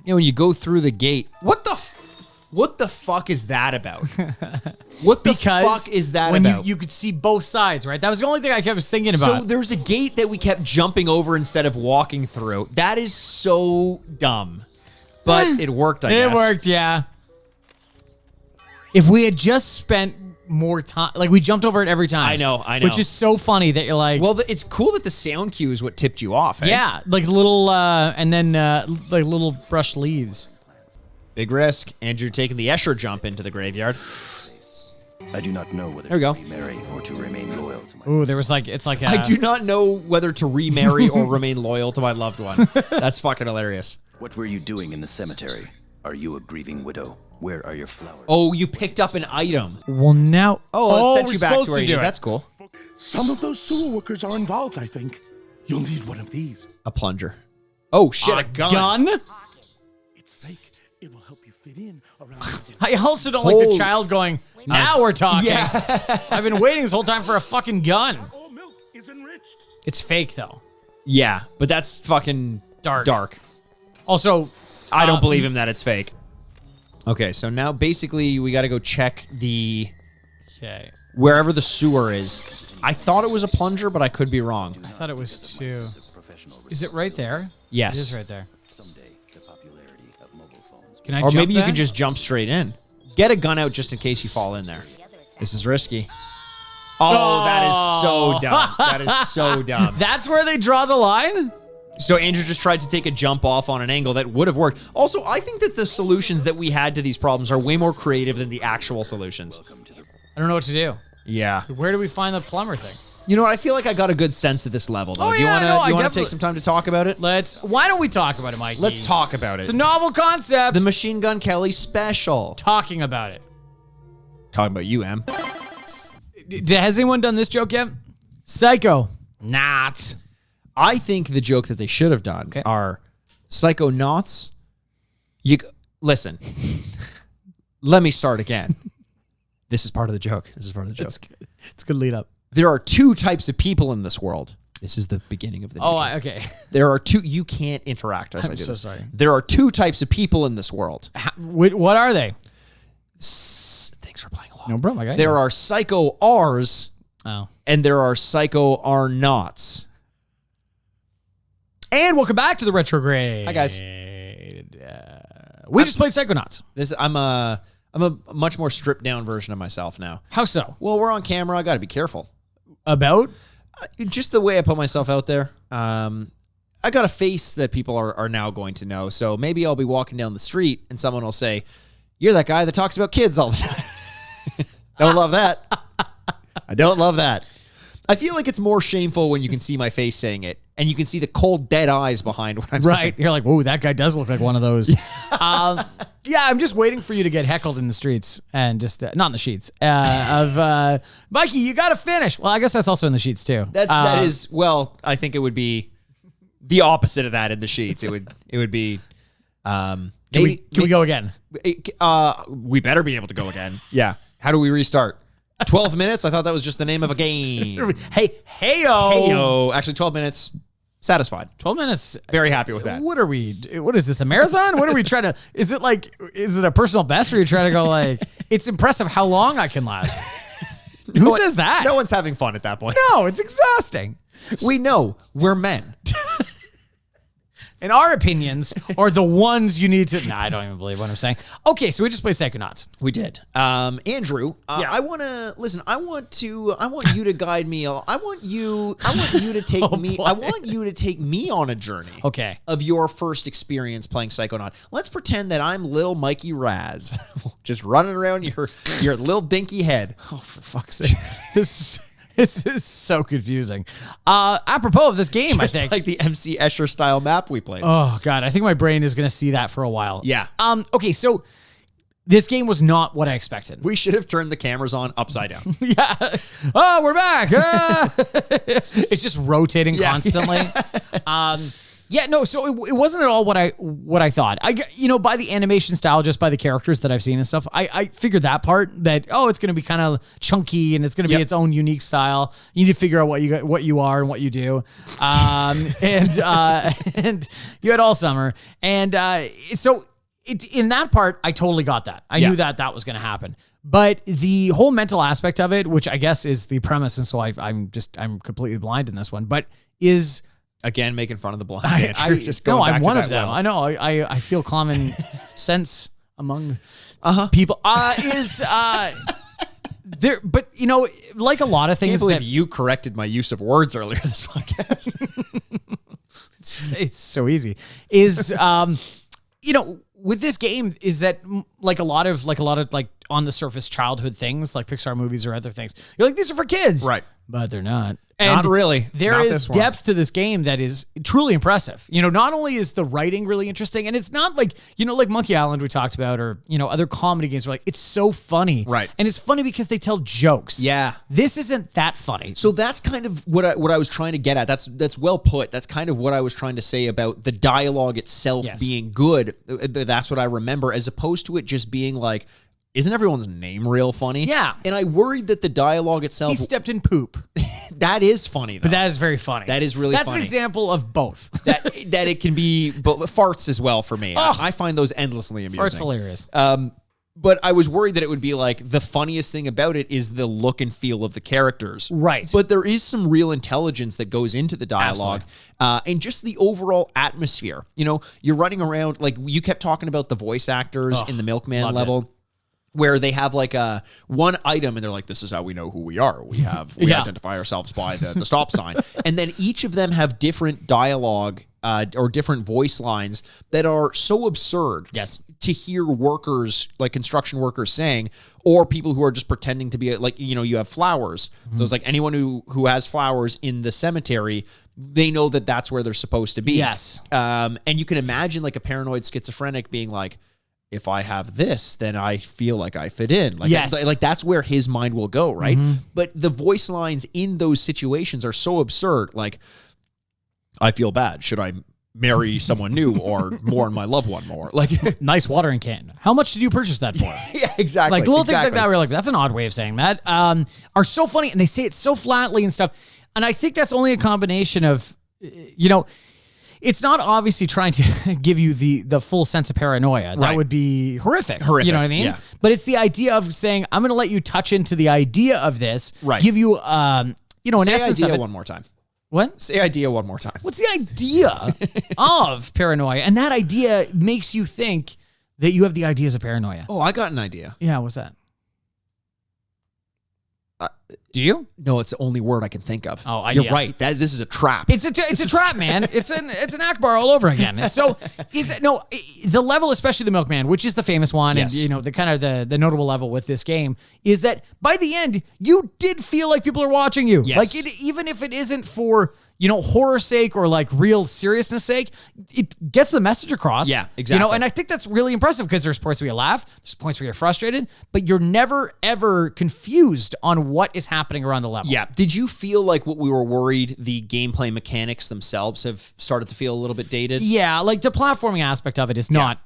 Speaker 2: You know, when you go through the gate, what the fuck is that about? What the fuck is that
Speaker 3: when
Speaker 2: about?
Speaker 3: you could see both sides, right? That was the only thing I was thinking about.
Speaker 2: So there's a gate that we kept jumping over instead of walking through. That is so dumb. But it worked, I guess.
Speaker 3: It worked, yeah. If we had just spent more time, like we jumped over it every time.
Speaker 2: I know.
Speaker 3: Which is so funny that you're like,
Speaker 2: Well, it's cool that the sound cue is what tipped you off. Eh?
Speaker 3: yeah, like little, and then like little brush leaves.
Speaker 2: Big risk. And you're taking the Escher jump into the graveyard.
Speaker 8: I do not know whether
Speaker 2: There we
Speaker 8: to
Speaker 2: go.
Speaker 8: remarry or to remain loyal to my.
Speaker 3: Ooh, there was like, it's like a,
Speaker 2: I do not know whether to remarry or remain loyal to my loved one. That's fucking hilarious.
Speaker 8: What were you doing in the cemetery? Are you a grieving widow? Where are your flowers?
Speaker 2: Oh, you picked up an item.
Speaker 3: Well, now.
Speaker 2: Oh, it sent
Speaker 3: we're
Speaker 2: you back to
Speaker 3: supposed
Speaker 2: where you
Speaker 3: do
Speaker 2: did.
Speaker 3: it.
Speaker 2: That's cool.
Speaker 6: Some of those sewer workers are involved, I think. You'll need one of these.
Speaker 2: A plunger. Oh, shit, a gun.
Speaker 6: It's fake. It will help you fit in around the
Speaker 3: I also don't like the
Speaker 2: Holy-
Speaker 3: child going, now we're talking.
Speaker 2: Yeah.
Speaker 3: I've been waiting this whole time for a fucking gun.
Speaker 6: All milk is enriched.
Speaker 3: It's fake, though.
Speaker 2: Yeah, but that's fucking dark.
Speaker 3: Also,
Speaker 2: I don't believe him that it's fake. Okay, so now basically we got to go check the
Speaker 3: Okay.
Speaker 2: wherever the sewer is. I thought it was a plunger, but I could be wrong.
Speaker 3: I thought it was two.
Speaker 8: additional
Speaker 3: Is it right there?
Speaker 2: Yes.
Speaker 3: It is right there.
Speaker 8: Someday, the popularity of mobile phones.
Speaker 3: Can I
Speaker 2: Or
Speaker 3: jump
Speaker 2: maybe you
Speaker 3: that?
Speaker 2: can just jump straight in. Get a gun out just in case you fall in there. This is risky. Oh, that is so dumb. That is so dumb.
Speaker 3: That's where they draw the line?
Speaker 2: So Andrew just tried to take a jump off on an angle that would have worked. Also, I think that the solutions that we had to these problems are way more creative than the actual solutions.
Speaker 3: I don't know what to do.
Speaker 2: Yeah.
Speaker 3: Where do we find the plumber thing?
Speaker 2: You know what? I feel like I got a good sense of this level, though.
Speaker 3: Oh,
Speaker 2: Do you
Speaker 3: yeah,
Speaker 2: want
Speaker 3: no, I
Speaker 2: to
Speaker 3: definitely-
Speaker 2: take some time to talk about it?
Speaker 3: Why don't we talk about it, Mikey?
Speaker 2: Let's talk about
Speaker 3: It's
Speaker 2: it.
Speaker 3: a novel concept.
Speaker 2: The Machine Gun Kelly special.
Speaker 3: Talking about it.
Speaker 2: Talking about you, Em.
Speaker 3: Has anyone done this joke yet? Psychonauts.
Speaker 2: I think the joke that they should have done are Psychonauts. Listen. Let me start again. This is part of the joke. This is part of the joke.
Speaker 3: It's a good lead up.
Speaker 2: There are two types of people in this world. This is the beginning of the new joke.
Speaker 3: Okay.
Speaker 2: There are two. You can't interact as I
Speaker 3: I'm
Speaker 2: do
Speaker 3: so
Speaker 2: this.
Speaker 3: sorry.
Speaker 2: There are two types of people in this world.
Speaker 3: What are they?
Speaker 2: Thanks for playing along.
Speaker 3: No problem. Okay.
Speaker 2: There are Psycho R's
Speaker 3: Oh.
Speaker 2: and there are Psycho R Nauts.
Speaker 3: And welcome back to the Retrograde.
Speaker 2: Hi, guys.
Speaker 3: We just played Psychonauts.
Speaker 2: I'm a much more stripped down version of myself now.
Speaker 3: How so?
Speaker 2: Well, we're on camera. I got to be careful.
Speaker 3: About?
Speaker 2: Just the way I put myself out there. I got a face that people are now going to know. So maybe I'll be walking down the street and someone will say, "You're that guy that talks about kids all the time." Don't love that. I don't love that. I feel like it's more shameful when you can see my face saying it and you can see the cold, dead eyes behind what I'm saying.
Speaker 3: Right. You're like, whoa, that guy does look like one of those. Yeah, I'm just waiting for you to get heckled in the streets and just, not in the sheets, of, Mikey, you got to finish. Well, I guess that's also in the sheets too.
Speaker 2: That is, well, I think it would be the opposite of that in the sheets. It would be,
Speaker 3: Can we go again?
Speaker 2: We better be able to go again. Yeah. How do we restart? 12 minutes? I thought that was just the name of a game.
Speaker 3: Hey-o.
Speaker 2: Actually, 12 minutes. Satisfied.
Speaker 3: 12 minutes.
Speaker 2: Very happy with that.
Speaker 3: What are we? What is this, a marathon? What are we trying to? Is it a personal best where you're trying to go like? It's impressive how long I can last. Who says that?
Speaker 2: No one's having fun at that point.
Speaker 3: No, it's exhausting.
Speaker 2: We know we're men.
Speaker 3: And our opinions are the ones you need to. Nah, I don't even believe what I'm saying. Okay, so we just played Psychonauts.
Speaker 2: We did. Andrew,
Speaker 3: Yeah.
Speaker 2: I want to listen. I want you to guide me. I want you to take me.
Speaker 3: boy.
Speaker 2: I want you to take me on a journey.
Speaker 3: Okay.
Speaker 2: Of your first experience playing Psychonaut. Let's pretend that I'm little Mikey Raz, just running around your little dinky head.
Speaker 3: Oh, for fuck's sake. This is so confusing. Apropos of this game,
Speaker 2: Just
Speaker 3: I think.
Speaker 2: like the MC Escher style map we played.
Speaker 3: Oh, God. I think my brain is going to see that for a while.
Speaker 2: Yeah.
Speaker 3: Okay, so this game was not what I expected.
Speaker 2: We should have turned the cameras on upside down.
Speaker 3: Yeah. Oh, we're back. It's just rotating constantly. Yeah, no, so it wasn't at all what I thought. By the animation style, just by the characters that I've seen and stuff, I figured that part that, it's going to be kind of chunky and it's going to be its own unique style. You need to figure out what you are and what you do. And you had all summer. And in that part, I totally got that. I knew that was going to happen. But the whole mental aspect of it, which I guess is the premise, and so I'm completely blind in this one, but is...
Speaker 2: Again, making fun of the blind.
Speaker 3: I'm one of them. I know. I feel common sense among people. There, but like a lot of
Speaker 2: I can't
Speaker 3: things,
Speaker 2: believe you corrected my use of words earlier this podcast.
Speaker 3: it's so easy. Is with this game is that like a lot of on the surface childhood things like Pixar movies or other things. You're like, these are for kids,
Speaker 2: Right?
Speaker 3: But they're not.
Speaker 2: Not really.
Speaker 3: There
Speaker 2: Not
Speaker 3: is
Speaker 2: this one.
Speaker 3: depth to this game that is truly impressive. Not only is the writing really interesting, and it's not like, like Monkey Island we talked about, or, other comedy games where like, it's so funny.
Speaker 2: Right.
Speaker 3: And it's funny because they tell jokes.
Speaker 2: Yeah.
Speaker 3: This isn't that funny.
Speaker 2: So that's kind of what I was trying to get at. That's well put. That's kind of what I was trying to say about the dialogue itself being good. That's what I remember, as opposed to it just being like, isn't everyone's name real funny?
Speaker 3: Yeah.
Speaker 2: And I worried that the dialogue itself...
Speaker 3: He stepped in poop.
Speaker 2: That is funny, though.
Speaker 3: But that is very funny.
Speaker 2: That is really
Speaker 3: That's
Speaker 2: funny.
Speaker 3: an example of both.
Speaker 2: that it can be... But farts as well for me. I find those endlessly amusing.
Speaker 3: Fart's hilarious.
Speaker 2: But I was worried that it would be like the funniest thing about it is the look and feel of the characters.
Speaker 3: Right.
Speaker 2: But there is some real intelligence that goes into the dialogue and just the overall atmosphere. You know, you're running around, like you kept talking about the voice actors in the Milkman Level. Where they have like a one item and they're like, this is how we know who we are. We identify ourselves by the stop sign. And then each of them have different dialogue or different voice lines that are so absurd.
Speaker 3: Yes.
Speaker 2: To hear workers, like construction workers saying, or people who are just pretending to be like, you know, you have flowers. So it's like anyone who has flowers in the cemetery, they know that that's where they're supposed to be.
Speaker 3: Yes.
Speaker 2: And you can imagine like a paranoid schizophrenic being like, if I have this, then I feel like I fit in. Like, like that's where his mind will go, right? But the voice lines in those situations are so absurd. Like, I feel bad. Should I marry someone new or mourn my loved one more? Like,
Speaker 3: nice watering can. How much did you purchase that for?
Speaker 2: Yeah, exactly.
Speaker 3: Like little things like that. We're like, that's an odd way of saying that. Are so funny, and they say it so flatly and stuff. And I think that's only a combination of, you know. It's not obviously trying to give you the full sense of paranoia. That would be horrific. You know what I mean?
Speaker 2: Yeah.
Speaker 3: But it's the idea of saying, I'm going to let you touch into the idea of this.
Speaker 2: Right.
Speaker 3: Give you, an
Speaker 2: say
Speaker 3: essence
Speaker 2: idea
Speaker 3: of it.
Speaker 2: one more time.
Speaker 3: What?
Speaker 2: Say idea one more time.
Speaker 3: What's the idea of paranoia? And that idea makes you think that you have the ideas of paranoia.
Speaker 2: Oh, I got an idea.
Speaker 3: Yeah, what's that? Do you?
Speaker 2: No, it's the only word I can think of.
Speaker 3: Oh,
Speaker 2: you're right. This is a trap.
Speaker 3: It's a trap, man. It's an Akbar all over again. So the level, especially the Milkman, which is the famous one, and you know the kind of the notable level with this game is that by the end you did feel like people are watching you.
Speaker 2: Yes.
Speaker 3: Like even if it isn't for horror sake or like real seriousness sake, it gets the message across.
Speaker 2: Yeah, exactly.
Speaker 3: And I think that's really impressive because there's points where you laugh, there's points where you're frustrated, but you're never ever confused on what is happening around the level.
Speaker 2: Yeah. Did you feel like what we were worried the gameplay mechanics themselves have started to feel a little bit dated?
Speaker 3: Yeah, like the platforming aspect of it is not.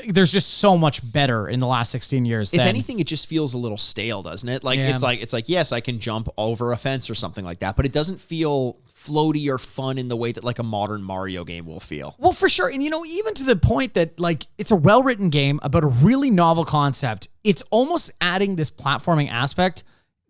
Speaker 3: There's just so much better in the last 16 years.
Speaker 2: If anything, it just feels a little stale, doesn't it? Like it's like yes, I can jump over a fence or something like that, but it doesn't feel floaty or fun in the way that like a modern Mario game will feel.
Speaker 3: Well, for sure. And even to the point that like it's a well-written game about a really novel concept. It's almost adding this platforming aspect,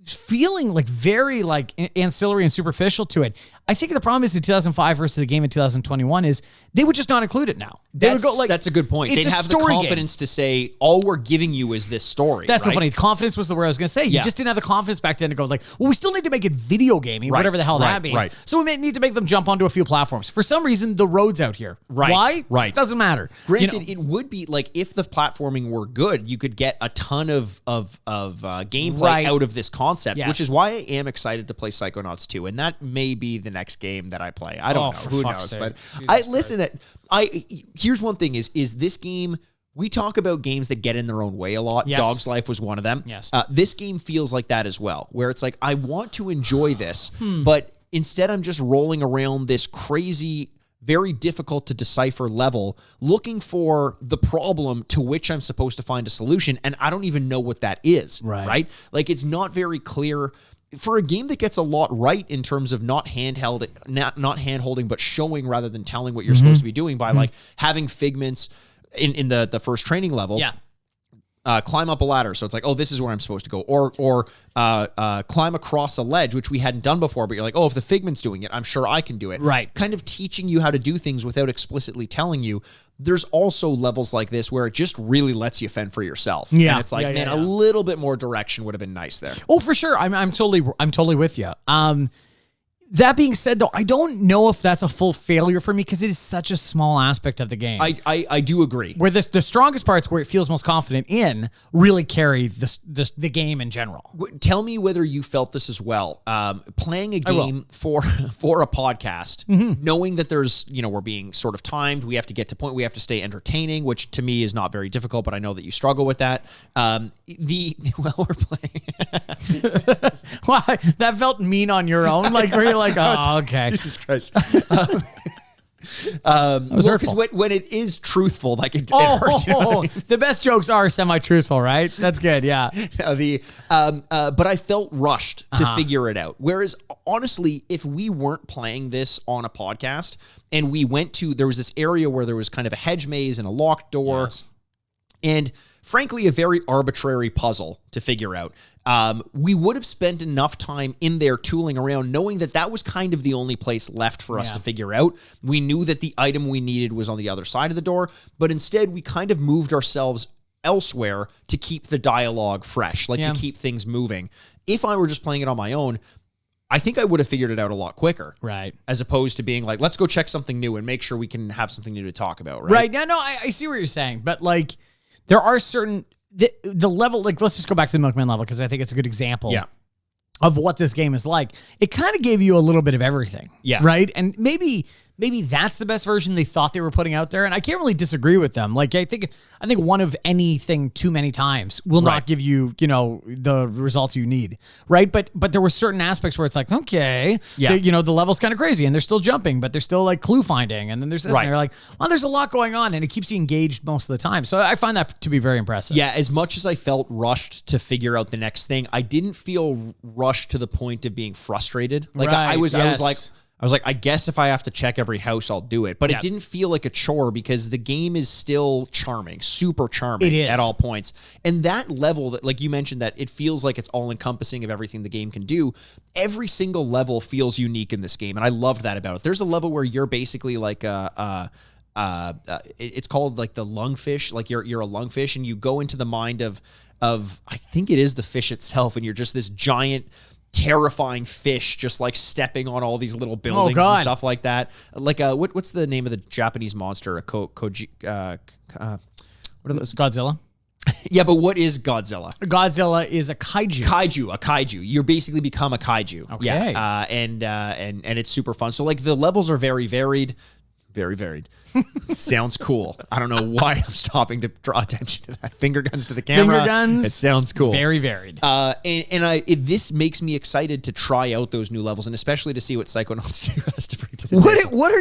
Speaker 3: feeling like very like ancillary and superficial to it. I think the problem is in 2005 versus the game in 2021 is they would just not include it now. They would go like,
Speaker 2: that's a good point. They'd have the confidence to say, all we're giving you is this story.
Speaker 3: That's so funny. Confidence was the word I was going to say. You just didn't have the confidence back then to go like, well, we still need to make it video gaming, whatever the hell that means.
Speaker 2: Right.
Speaker 3: So we may need to make them jump onto a few platforms. For some reason, the road's out here.
Speaker 2: Right.
Speaker 3: Why?
Speaker 2: Right.
Speaker 3: Doesn't matter.
Speaker 2: Granted, it would be like if the platforming were good, you could get a ton of gameplay out of this concept, which is why I am excited to play Psychonauts 2, and that may be the next game that I play. I don't know. Who knows?
Speaker 3: Sake.
Speaker 2: But here's one thing is this game, we talk about games that get in their own way a lot.
Speaker 3: Yes.
Speaker 2: Dog's Life was one of them.
Speaker 3: Yes.
Speaker 2: This game feels like that as well, where it's like, I want to enjoy this, but instead I'm just rolling around this crazy, very difficult to decipher level, looking for the problem to which I'm supposed to find a solution, and I don't even know what that is. Right? Like, it's not very clear. For a game that gets a lot right in terms of not hand-holding, but showing rather than telling what you're supposed to be doing by like having figments in the first training level.
Speaker 3: Yeah.
Speaker 2: Climb up a ladder. So it's like, oh, this is where I'm supposed to go. Or climb across a ledge, which we hadn't done before, but you're like, oh, if the figment's doing it, I'm sure I can do it.
Speaker 3: Right.
Speaker 2: Kind of teaching you how to do things without explicitly telling you. There's also levels like this where it just really lets you fend for yourself.
Speaker 3: Yeah.
Speaker 2: And it's like, a little bit more direction would have been nice there.
Speaker 3: Oh, for sure. I'm totally with you. That being said, though, I don't know if that's a full failure for me because it is such a small aspect of the game.
Speaker 2: I do agree.
Speaker 3: Where the strongest parts, where it feels most confident in, really carry the game in general.
Speaker 2: Tell me whether you felt this as well. Playing a game for a podcast, knowing that there's, we're being sort of timed, we have to get to point, we have to stay entertaining, which to me is not very difficult, but I know that you struggle with that. We're playing.
Speaker 3: Why? That felt mean on your own. Like, where you're like, oh, okay.
Speaker 2: Jesus Christ. Because when it is truthful, like it hurts.
Speaker 3: The best jokes are semi-truthful, right? That's good, yeah.
Speaker 2: But I felt rushed to figure it out. Whereas, honestly, if we weren't playing this on a podcast and we went to, there was this area where there was kind of a hedge maze and a locked door, and frankly, a very arbitrary puzzle to figure out. We would have spent enough time in there tooling around, knowing that that was kind of the only place left for us to figure out. We knew that the item we needed was on the other side of the door, but instead we kind of moved ourselves elsewhere to keep the dialogue fresh, like to keep things moving. If I were just playing it on my own, I think I would have figured it out a lot quicker.
Speaker 3: Right.
Speaker 2: As opposed to being like, let's go check something new and make sure we can have something new to talk about, right?
Speaker 3: Right. Yeah, no, I see what you're saying, but like there are certain the level, like let's just go back to the Milkman level because I think it's a good example of what this game is like. It kind of gave you a little bit of everything. Yeah. Right? And maybe that's the best version they thought they were putting out there. And I can't really disagree with them. Like I think one of anything too many times will not give you, the results you need. Right. But there were certain aspects where it's like, okay, the level's kind of crazy and they're still jumping, but they're still like clue finding. And then there's this and they're like, well, there's a lot going on and it keeps you engaged most of the time. So I find that to be very impressive.
Speaker 2: Yeah. As much as I felt rushed to figure out the next thing, I didn't feel rushed to the point of being frustrated. Like I was like, I guess if I have to check every house, I'll do it. But it didn't feel like a chore because the game is still charming, super charming at all points. And that level, that, like you mentioned, that it feels like it's all encompassing of everything the game can do. Every single level feels unique in this game. And I loved that about it. There's a level where you're basically like it's called like the Lungfish. Like you're a lungfish and you go into the mind of I think it is the fish itself. And you're just this giant, terrifying fish just like stepping on all these little buildings and stuff like that. Like what's the name of the Japanese monster? What are those?
Speaker 3: Godzilla.
Speaker 2: Yeah, but what is Godzilla?
Speaker 3: Godzilla is a kaiju.
Speaker 2: A kaiju. You basically become a kaiju.
Speaker 3: Okay.
Speaker 2: Yeah. And it's super fun. So like the levels are very varied. Very varied. Sounds cool. I don't know why I'm stopping to draw attention to that. Finger guns to the camera.
Speaker 3: Finger guns.
Speaker 2: It sounds cool.
Speaker 3: Very varied.
Speaker 2: This makes me excited to try out those new levels and especially to see what Psychonauts 2 has to bring to the table.
Speaker 3: What are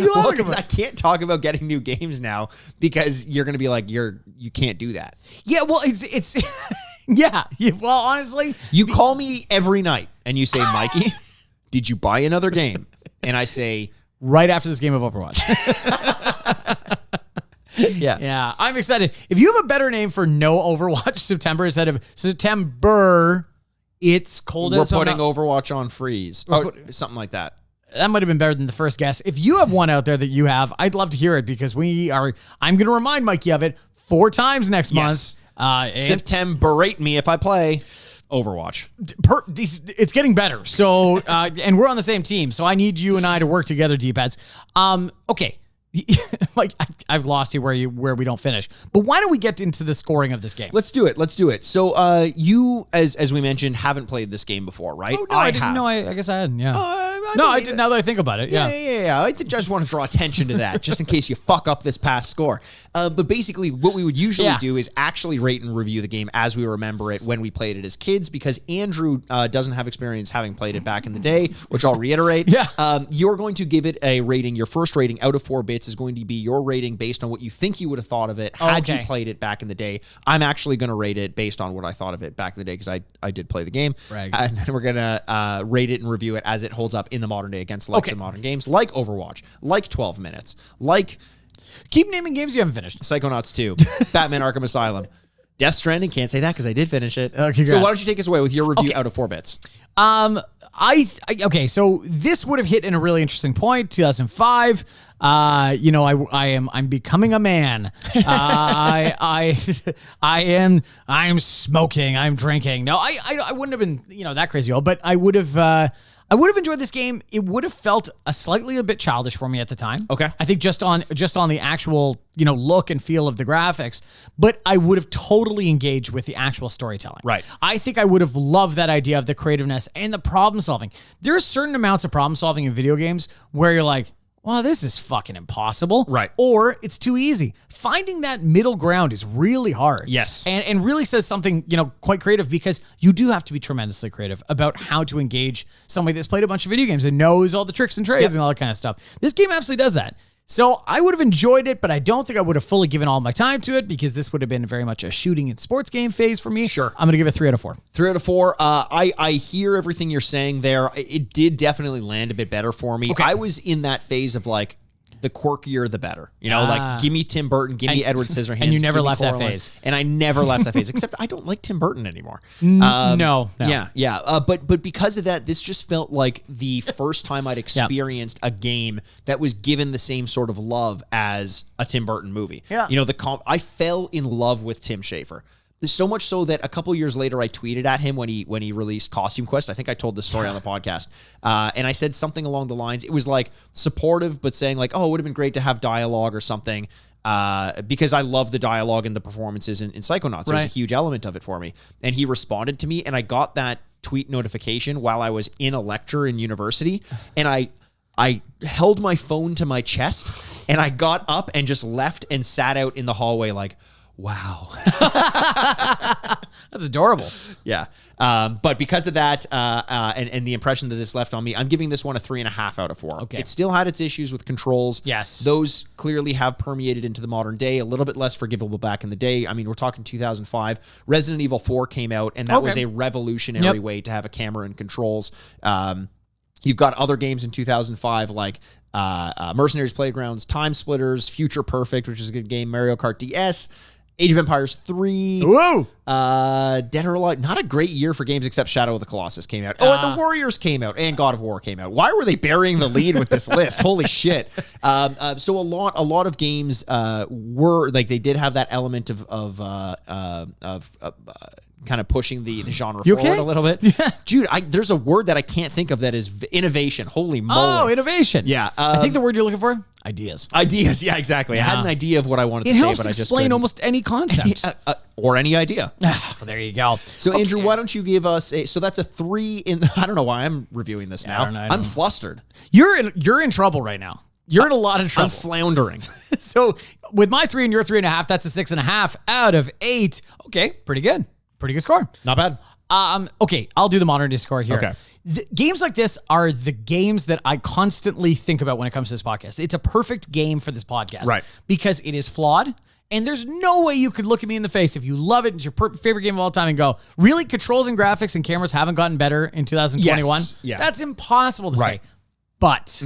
Speaker 3: you laughing about?
Speaker 2: I can't talk about getting new games now because you're going to be like, you can't do that.
Speaker 3: Yeah, well, it's yeah. Well, honestly,
Speaker 2: you call me every night and you say, Mikey, did you buy another game? And I say,
Speaker 3: right after this game of Overwatch. Yeah. I'm excited. If you have a better name for no Overwatch September instead of September, it's cold
Speaker 2: We're
Speaker 3: as
Speaker 2: putting Overwatch on freeze. Something like that.
Speaker 3: That might have been better than the first guess. If you have one out there that you have, I'd love to hear it because I'm going to remind Mikey of it 4 times next month.
Speaker 2: September, berate me if I play Overwatch.
Speaker 3: It's getting better. So, and we're on the same team. So I need you and I to work together, D-pads. Okay. Like I've lost you where we don't finish. But why don't we get into the scoring of this game?
Speaker 2: Let's do it. So you, as we mentioned, haven't played this game before, right?
Speaker 3: Oh, no, I didn't. No, I guess I hadn't. Yeah. I did. Now that I think about it,
Speaker 2: yeah. I just want to draw attention to that, just in case you fuck up this past score. But basically, what we would usually do is actually rate and review the game as we remember it when we played it as kids, because Andrew doesn't have experience having played it back in the day, which I'll reiterate. You're going to give it a rating. Your first rating out of 4 bits is going to be your rating based on what you think you would have thought of it had you played it back in the day. I'm actually going to rate it based on what I thought of it back in the day because I did play the game. And then we're going to rate it and review it as it holds up in the modern day against of modern games like Overwatch, like 12 Minutes, like...
Speaker 3: Keep naming games you haven't finished.
Speaker 2: Psychonauts 2, Batman Arkham Asylum, Death Stranding, can't say that because I did finish it.
Speaker 3: So
Speaker 2: why don't you take us away with your review out of 4 bits?
Speaker 3: Okay, so this would have hit in a really interesting point, 2005. I'm becoming a man. I am smoking. I'm drinking. No, I wouldn't have been, that crazy old, but I would have enjoyed this game. It would have felt a bit childish for me at the time.
Speaker 2: Okay.
Speaker 3: I think just on the actual, look and feel of the graphics, but I would have totally engaged with the actual storytelling.
Speaker 2: Right.
Speaker 3: I think I would have loved that idea of the creativeness and the problem solving. There are certain amounts of problem solving in video games where you're like, well, this is fucking impossible.
Speaker 2: Right.
Speaker 3: Or it's too easy. Finding that middle ground is really hard.
Speaker 2: Yes.
Speaker 3: And really says something, quite creative, because you do have to be tremendously creative about how to engage somebody that's played a bunch of video games and knows all the tricks and trades and all that kind of stuff. This game absolutely does that. So I would have enjoyed it, but I don't think I would have fully given all my time to it because this would have been very much a shooting and sports game phase for me.
Speaker 2: Sure.
Speaker 3: I'm going to give it 3 out of 4.
Speaker 2: 3 out of 4. I hear everything you're saying there. It did definitely land a bit better for me.
Speaker 3: Okay.
Speaker 2: I was in that phase of like, the quirkier the better. You know, like give me Tim Burton, give me Edward Scissorhands.
Speaker 3: And you never
Speaker 2: give me
Speaker 3: left that
Speaker 2: Coraline.
Speaker 3: phase.
Speaker 2: And I never left that phase, except I don't like Tim Burton anymore.
Speaker 3: No.
Speaker 2: Yeah. But because of that, this just felt like the first time I'd experienced a game that was given the same sort of love as a Tim Burton movie.
Speaker 3: Yeah.
Speaker 2: You know, I fell in love with Tim Schafer. So much so that a couple years later, I tweeted at him when he released Costume Quest. I think I told this story on the podcast. And I said something along the lines, it was like supportive, but saying like, oh, it would have been great to have dialogue or something. Because I love the dialogue and the performances in Psychonauts. It was a huge element of it for me. And he responded to me, and I got that tweet notification while I was in a lecture in university. And I held my phone to my chest, and I got up and just left and sat out in the hallway like, wow.
Speaker 3: That's adorable.
Speaker 2: Yeah. But because of that and the impression that this left on me, I'm giving this one a 3.5 out of 4.
Speaker 3: Okay.
Speaker 2: It still had its issues with controls.
Speaker 3: Yes.
Speaker 2: Those clearly have permeated into the modern day, a little bit less forgivable back in the day. I mean, we're talking 2005. Resident Evil 4 came out, and that was a revolutionary way to have a camera and controls. You've got other games in 2005 like Mercenaries Playgrounds, Time Splitters, Future Perfect, which is a good game, Mario Kart DS, Age of Empires 3.
Speaker 3: Whoa!
Speaker 2: Dead or Alive. Not a great year for games except Shadow of the Colossus came out. Oh, and The Warriors came out, and God of War came out. Why were they burying the lead with this list? Holy shit! So a lot of games were like they did have that element of kind of pushing the genre forward a little bit. Yeah. Dude, there's a word that I can't think of that is innovation. Holy moly.
Speaker 3: Oh, innovation.
Speaker 2: Yeah.
Speaker 3: I think the word you're looking for? Ideas.
Speaker 2: Ideas, yeah, exactly.
Speaker 3: Yeah.
Speaker 2: I had an idea of what I wanted to
Speaker 3: It
Speaker 2: say,
Speaker 3: helps
Speaker 2: but I just
Speaker 3: explain
Speaker 2: couldn't.
Speaker 3: almost any concept.
Speaker 2: Or any idea.
Speaker 3: Well, there you go.
Speaker 2: So, Andrew, why don't you give us so that's a 3 in, I don't know why I'm reviewing this now.
Speaker 3: I don't know.
Speaker 2: I'm flustered.
Speaker 3: You're in trouble right now. You're in a lot of trouble.
Speaker 2: I'm floundering.
Speaker 3: So, with my 3 and your 3.5, that's a 6.5 out of 8. Okay, pretty good. Pretty good score.
Speaker 2: Not bad.
Speaker 3: Okay, I'll do the modern day score here.
Speaker 2: Okay.
Speaker 3: Games like this are the games that I constantly think about when it comes to this podcast. It's a perfect game for this podcast.
Speaker 2: Right.
Speaker 3: Because it is flawed, and there's no way you could look at me in the face if you love it, it's your favorite game of all time, and go, really, controls and graphics and cameras haven't gotten better in 2021?
Speaker 2: Yes. Yeah.
Speaker 3: That's impossible to say. But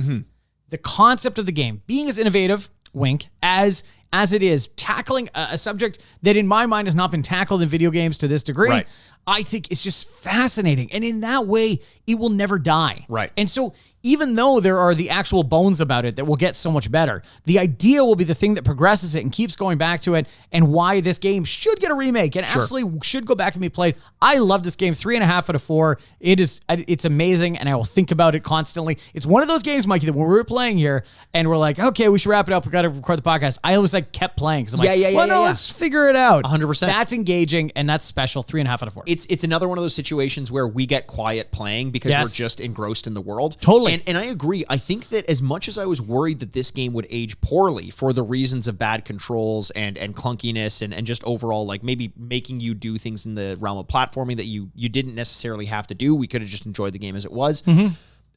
Speaker 3: the concept of the game, being as innovative, wink, as it is, tackling a subject that in my mind has not been tackled in video games to this degree, I think it's just fascinating. And in that way, it will never die.
Speaker 2: Right.
Speaker 3: And so even though there are the actual bones about it that will get so much better, the idea will be the thing that progresses it and keeps going back to it, and why this game should get a remake and absolutely should go back and be played. I love this game. 3.5 out of 4. It's amazing, and I will think about it constantly. It's one of those games, Mikey, that when we were playing here and we're like, okay, we should wrap it up, we got to record the podcast, I always kept playing because I'm like, let's figure it out.
Speaker 2: 100%.
Speaker 3: That's engaging, and that's special. 3.5 out of 4.
Speaker 2: It's another one of those situations where we get quiet playing because we're just engrossed in the world.
Speaker 3: Totally.
Speaker 2: And I agree. I think that as much as I was worried that this game would age poorly for the reasons of bad controls and clunkiness and just overall like maybe making you do things in the realm of platforming that you didn't necessarily have to do, we could have just enjoyed the game as it was.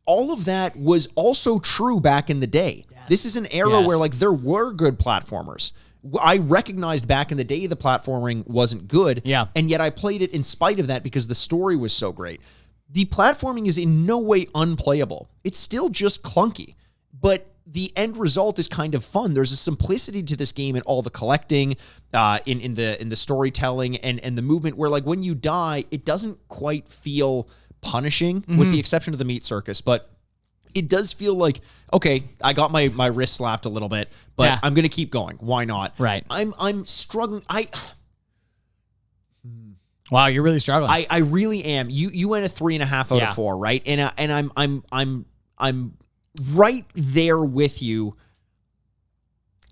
Speaker 2: All of that was also true back in the day. Yes. This is an era where like there were good platformers. I recognized back in the day the platforming wasn't good, and yet I played it in spite of that because the story was so great. The platforming is in no way unplayable. It's still just clunky, but the end result is kind of fun. There's a simplicity to this game and all the collecting, in the storytelling and the movement where like when you die, it doesn't quite feel punishing with the exception of the meat circus, but it does feel like, okay, I got my wrist slapped a little bit, but I'm going to keep going. Why not?
Speaker 3: Right.
Speaker 2: I'm struggling.
Speaker 3: Wow, you're really struggling.
Speaker 2: I really am. You went a 3.5 out of 4, right? And I'm right there with you.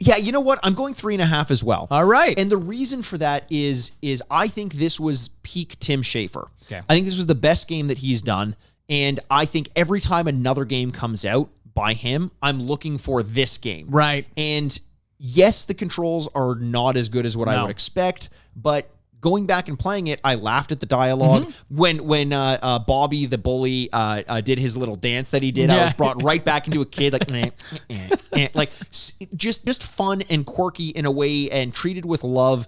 Speaker 2: Yeah, you know what? I'm going 3.5 as well.
Speaker 3: All right.
Speaker 2: And the reason for that is I think this was peak Tim Schafer.
Speaker 3: Okay.
Speaker 2: I think this was the best game that he's done. And I think every time another game comes out by him, I'm looking for this game.
Speaker 3: Right.
Speaker 2: And yes, the controls are not as good as what I would expect, but going back and playing it, I laughed at the dialogue. When Bobby the bully did his little dance that he did, I was brought right back into a kid, like like just fun and quirky in a way, and treated with love,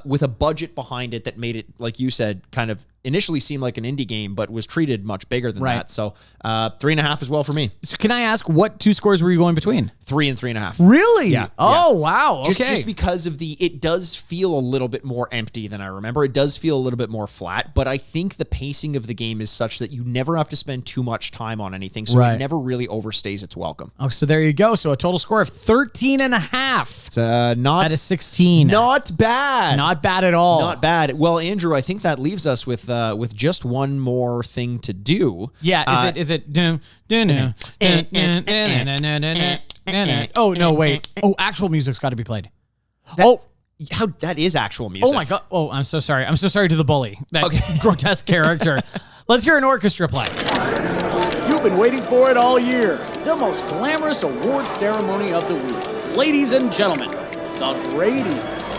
Speaker 2: with a budget behind it that made it, like you said, kind of initially seemed like an indie game, but was treated much bigger than that. So 3.5 as well for me.
Speaker 3: So can I ask, what 2 scores were you going between?
Speaker 2: 3 and 3.5.
Speaker 3: Really?
Speaker 2: Yeah.
Speaker 3: Oh, wow. Okay.
Speaker 2: Just because of it does feel a little bit more empty than I remember. It does feel a little bit more flat, but I think the pacing of the game is such that you never have to spend too much time on anything, so it never really overstays its welcome.
Speaker 3: Oh, so there you go. So a total score of 13.5.
Speaker 2: It's not
Speaker 3: out of 16.
Speaker 2: Not bad.
Speaker 3: Not bad at all.
Speaker 2: Not bad. Well, Andrew, I think that leaves us with just one more thing to do.
Speaker 3: Yeah. Is it? Oh no! Wait. Oh, actual music's got to be played.
Speaker 2: That is actual music.
Speaker 3: Oh my god. Oh, I'm so sorry. I'm so sorry to the bully. That grotesque character. Let's hear an orchestra play.
Speaker 10: You've been waiting for it all year. The most glamorous award ceremony of the week. Ladies and gentlemen, the Grady's.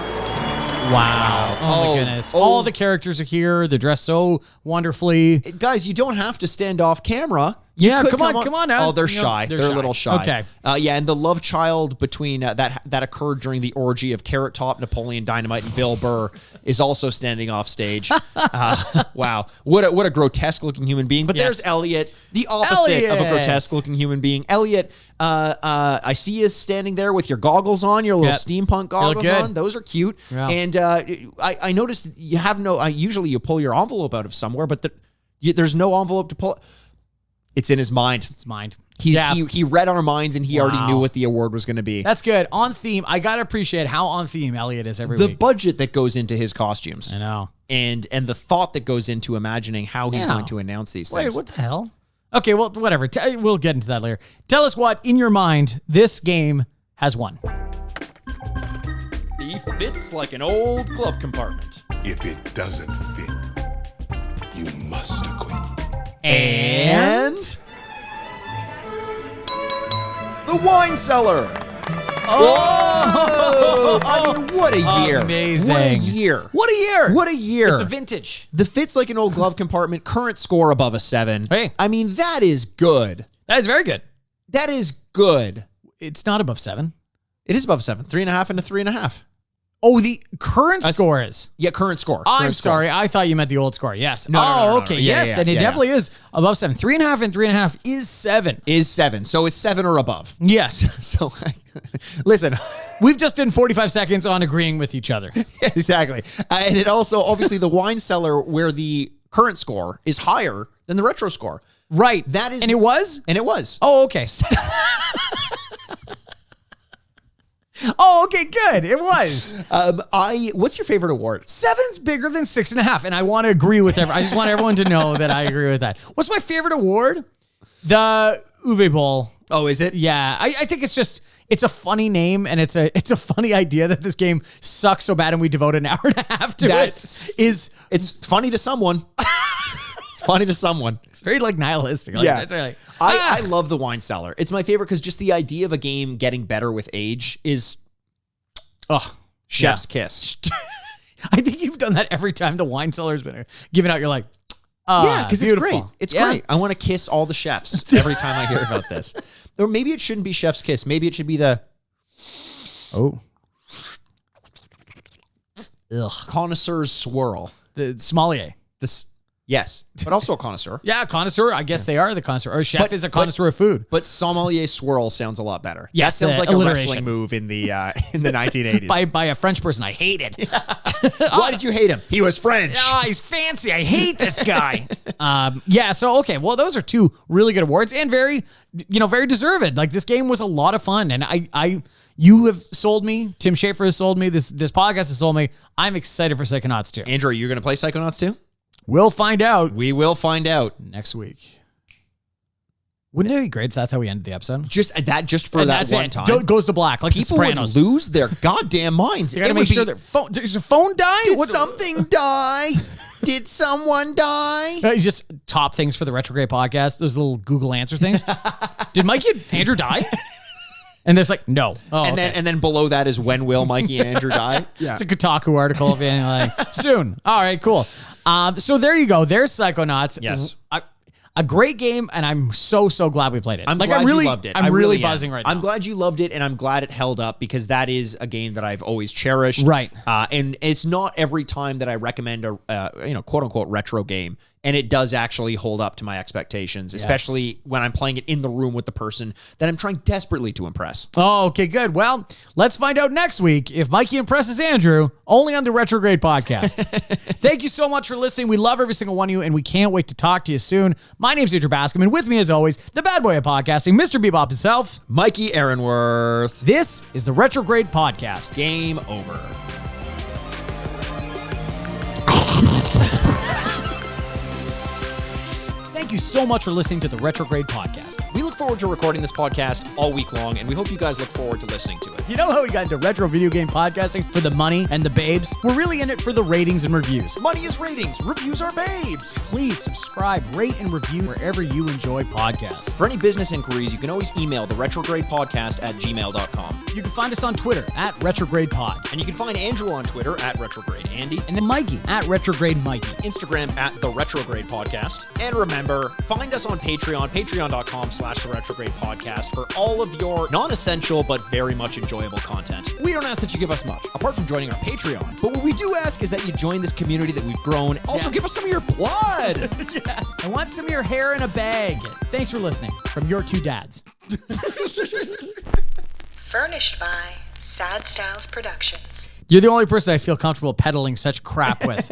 Speaker 3: Wow. Oh my goodness. All the characters are here. They're dressed so wonderfully.
Speaker 2: Guys, you don't have to stand off camera.
Speaker 3: Yeah, come on now.
Speaker 2: Oh, they're shy. They're a little shy.
Speaker 3: Okay.
Speaker 2: Yeah, and the love child between that occurred during the orgy of Carrot Top, Napoleon Dynamite, and Bill Burr is also standing off stage. Wow, what a grotesque looking human being. But there's Elliot, the opposite of a grotesque looking human being. Elliot, I see you standing there with your goggles on, your little steampunk goggles on. Those are cute. Yeah. And I noticed you have no. Usually you pull your envelope out of somewhere, but there's no envelope to pull. It's in his mind.
Speaker 3: It's mind.
Speaker 2: He read our minds and he already knew what the award was going to be.
Speaker 3: That's good. On theme. I got to appreciate how on theme Elliot is every week.
Speaker 2: The budget that goes into his costumes.
Speaker 3: I know.
Speaker 2: And the thought that goes into imagining how he's going to announce these things.
Speaker 3: Wait, what the hell? Okay, well, whatever. We'll get into that later. Tell us what, in your mind, this game has won.
Speaker 2: He fits like an old glove compartment.
Speaker 11: If it doesn't fit, you must acquit.
Speaker 2: And the wine cellar. Oh! I mean, what a year.
Speaker 3: Amazing.
Speaker 2: What a year.
Speaker 3: What a year.
Speaker 2: What a year.
Speaker 3: It's a vintage.
Speaker 2: The fits like an old glove compartment, current score above a 7.
Speaker 3: Hey.
Speaker 2: I mean, that is good.
Speaker 3: That is very good.
Speaker 2: That is good.
Speaker 3: It's not above 7.
Speaker 2: It is above 7. 3.5 and a 3.5.
Speaker 3: Oh, the current score is.
Speaker 2: Yeah, current score.
Speaker 3: I'm sorry. I thought you meant the old score. Yes.
Speaker 2: No,
Speaker 3: okay. Yes, then it definitely is above 7. 3.5 and 3.5 is 7.
Speaker 2: Is 7. So it's 7 or above.
Speaker 3: Yes.
Speaker 2: So, listen.
Speaker 3: We've just done 45 seconds on agreeing with each other.
Speaker 2: Exactly. And it also, obviously, the wine cellar where the current score is higher than the retro score.
Speaker 3: Right.
Speaker 2: That is.
Speaker 3: And it was?
Speaker 2: And it was.
Speaker 3: Oh, okay. Oh, okay, good. It was.
Speaker 2: What's your favorite award?
Speaker 3: 7's bigger than 6.5, and I want to agree with everyone. I just want everyone to know that I agree with that. What's my favorite award? The Uwe Bowl.
Speaker 2: Oh, is it?
Speaker 3: Yeah, I think it's a funny name, and it's a funny idea that this game sucks so bad, and we devote an hour and a half to it.
Speaker 2: It's funny to someone. It's funny to someone.
Speaker 3: It's very nihilistic.
Speaker 2: I love the wine cellar. It's my favorite because just the idea of a game getting better with age is, chef's kiss.
Speaker 3: I think you've done that every time the wine cellar's been given out. You're like,
Speaker 2: yeah, because it's great. It's great. I want to kiss all the chefs every time I hear about this. Or maybe it shouldn't be chef's kiss. Maybe it should be the connoisseur's swirl.
Speaker 3: The sommelier.
Speaker 2: Yes, but also a connoisseur.
Speaker 3: Yeah, connoisseur. I guess they are the connoisseur. Or chef is a connoisseur of food.
Speaker 2: But sommelier swirl sounds a lot better.
Speaker 3: Yes,
Speaker 2: that sounds like a wrestling move in the 1980s.
Speaker 3: by a French person I hated.
Speaker 2: Why did you hate him? He was French.
Speaker 3: Oh, he's fancy. I hate this guy. So okay. Well, those are 2 really good awards and very deserved. Like, this game was a lot of fun, and you have sold me. Tim Schafer has sold me. This podcast has sold me. I'm excited for Psychonauts 2.
Speaker 2: Andrew, are you going to play Psychonauts 2?
Speaker 3: We'll find out.
Speaker 2: We will find out
Speaker 3: next week. Wouldn't it be great if that's how we ended the episode?
Speaker 2: Just for that one time.
Speaker 3: Goes to black, like
Speaker 2: people
Speaker 3: the Sopranos.
Speaker 2: Would lose their goddamn minds.
Speaker 3: You gotta make sure does your phone die?
Speaker 2: Did something die? Did someone die?
Speaker 3: You just top things for the Retrograde podcast. Those little Google answer things. Did Mikey and Andrew die? And there's no. Oh,
Speaker 2: and then below that is when will Mikey and Andrew die?
Speaker 3: Yeah. It's a Kotaku article being soon. All right, cool. So there you go. There's Psychonauts.
Speaker 2: Yes.
Speaker 3: A great game, and I'm so glad we played it.
Speaker 2: I'm glad you loved it.
Speaker 3: I'm really buzzing right now.
Speaker 2: I'm glad you loved it, and I'm glad it held up because that is a game that I've always cherished.
Speaker 3: Right.
Speaker 2: And it's not every time that I recommend a quote unquote retro game, and it does actually hold up to my expectations, especially when I'm playing it in the room with the person that I'm trying desperately to impress.
Speaker 3: Oh, okay, good. Well, let's find out next week if Mikey impresses Andrew only on the Retrograde podcast. Thank you so much for listening. We love every single one of you, and we can't wait to talk to you soon. My name's Andrew Bascom, and with me, as always, the bad boy of podcasting, Mr. Bebop himself,
Speaker 2: Mikey Aaronworth.
Speaker 3: This is the Retrograde podcast.
Speaker 2: Game over.
Speaker 3: Thank you so much for listening to the Retrograde podcast.
Speaker 2: We look forward to recording this podcast all week long, and we hope you guys look forward to listening to it.
Speaker 3: You know how we got into retro video game podcasting for the money and the babes? We're really in it for the ratings and reviews.
Speaker 2: Money is ratings. Reviews are babes.
Speaker 3: Please subscribe, rate, and review wherever you enjoy podcasts.
Speaker 2: For any business inquiries, you can always email the retrogradepodcast@gmail.com.
Speaker 3: You can find us on Twitter @RetrogradePod.
Speaker 2: And you can find Andrew on Twitter @RetrogradeAndy.
Speaker 3: And then Mikey @RetrogradeMikey.
Speaker 2: Instagram @The Retrograde Podcast. And remember, find us on Patreon, patreon.com/The Retrograde Podcast for all of your non-essential but very much enjoyable content. We don't ask that you give us much, apart from joining our Patreon. But what we do ask is that you join this community that we've grown. Also, give us some of your blood.
Speaker 3: Yeah. I want some of your hair in a bag. Thanks for listening from your two dads.
Speaker 1: Furnished by Sad Styles Productions.
Speaker 3: You're the only person I feel comfortable peddling such crap with.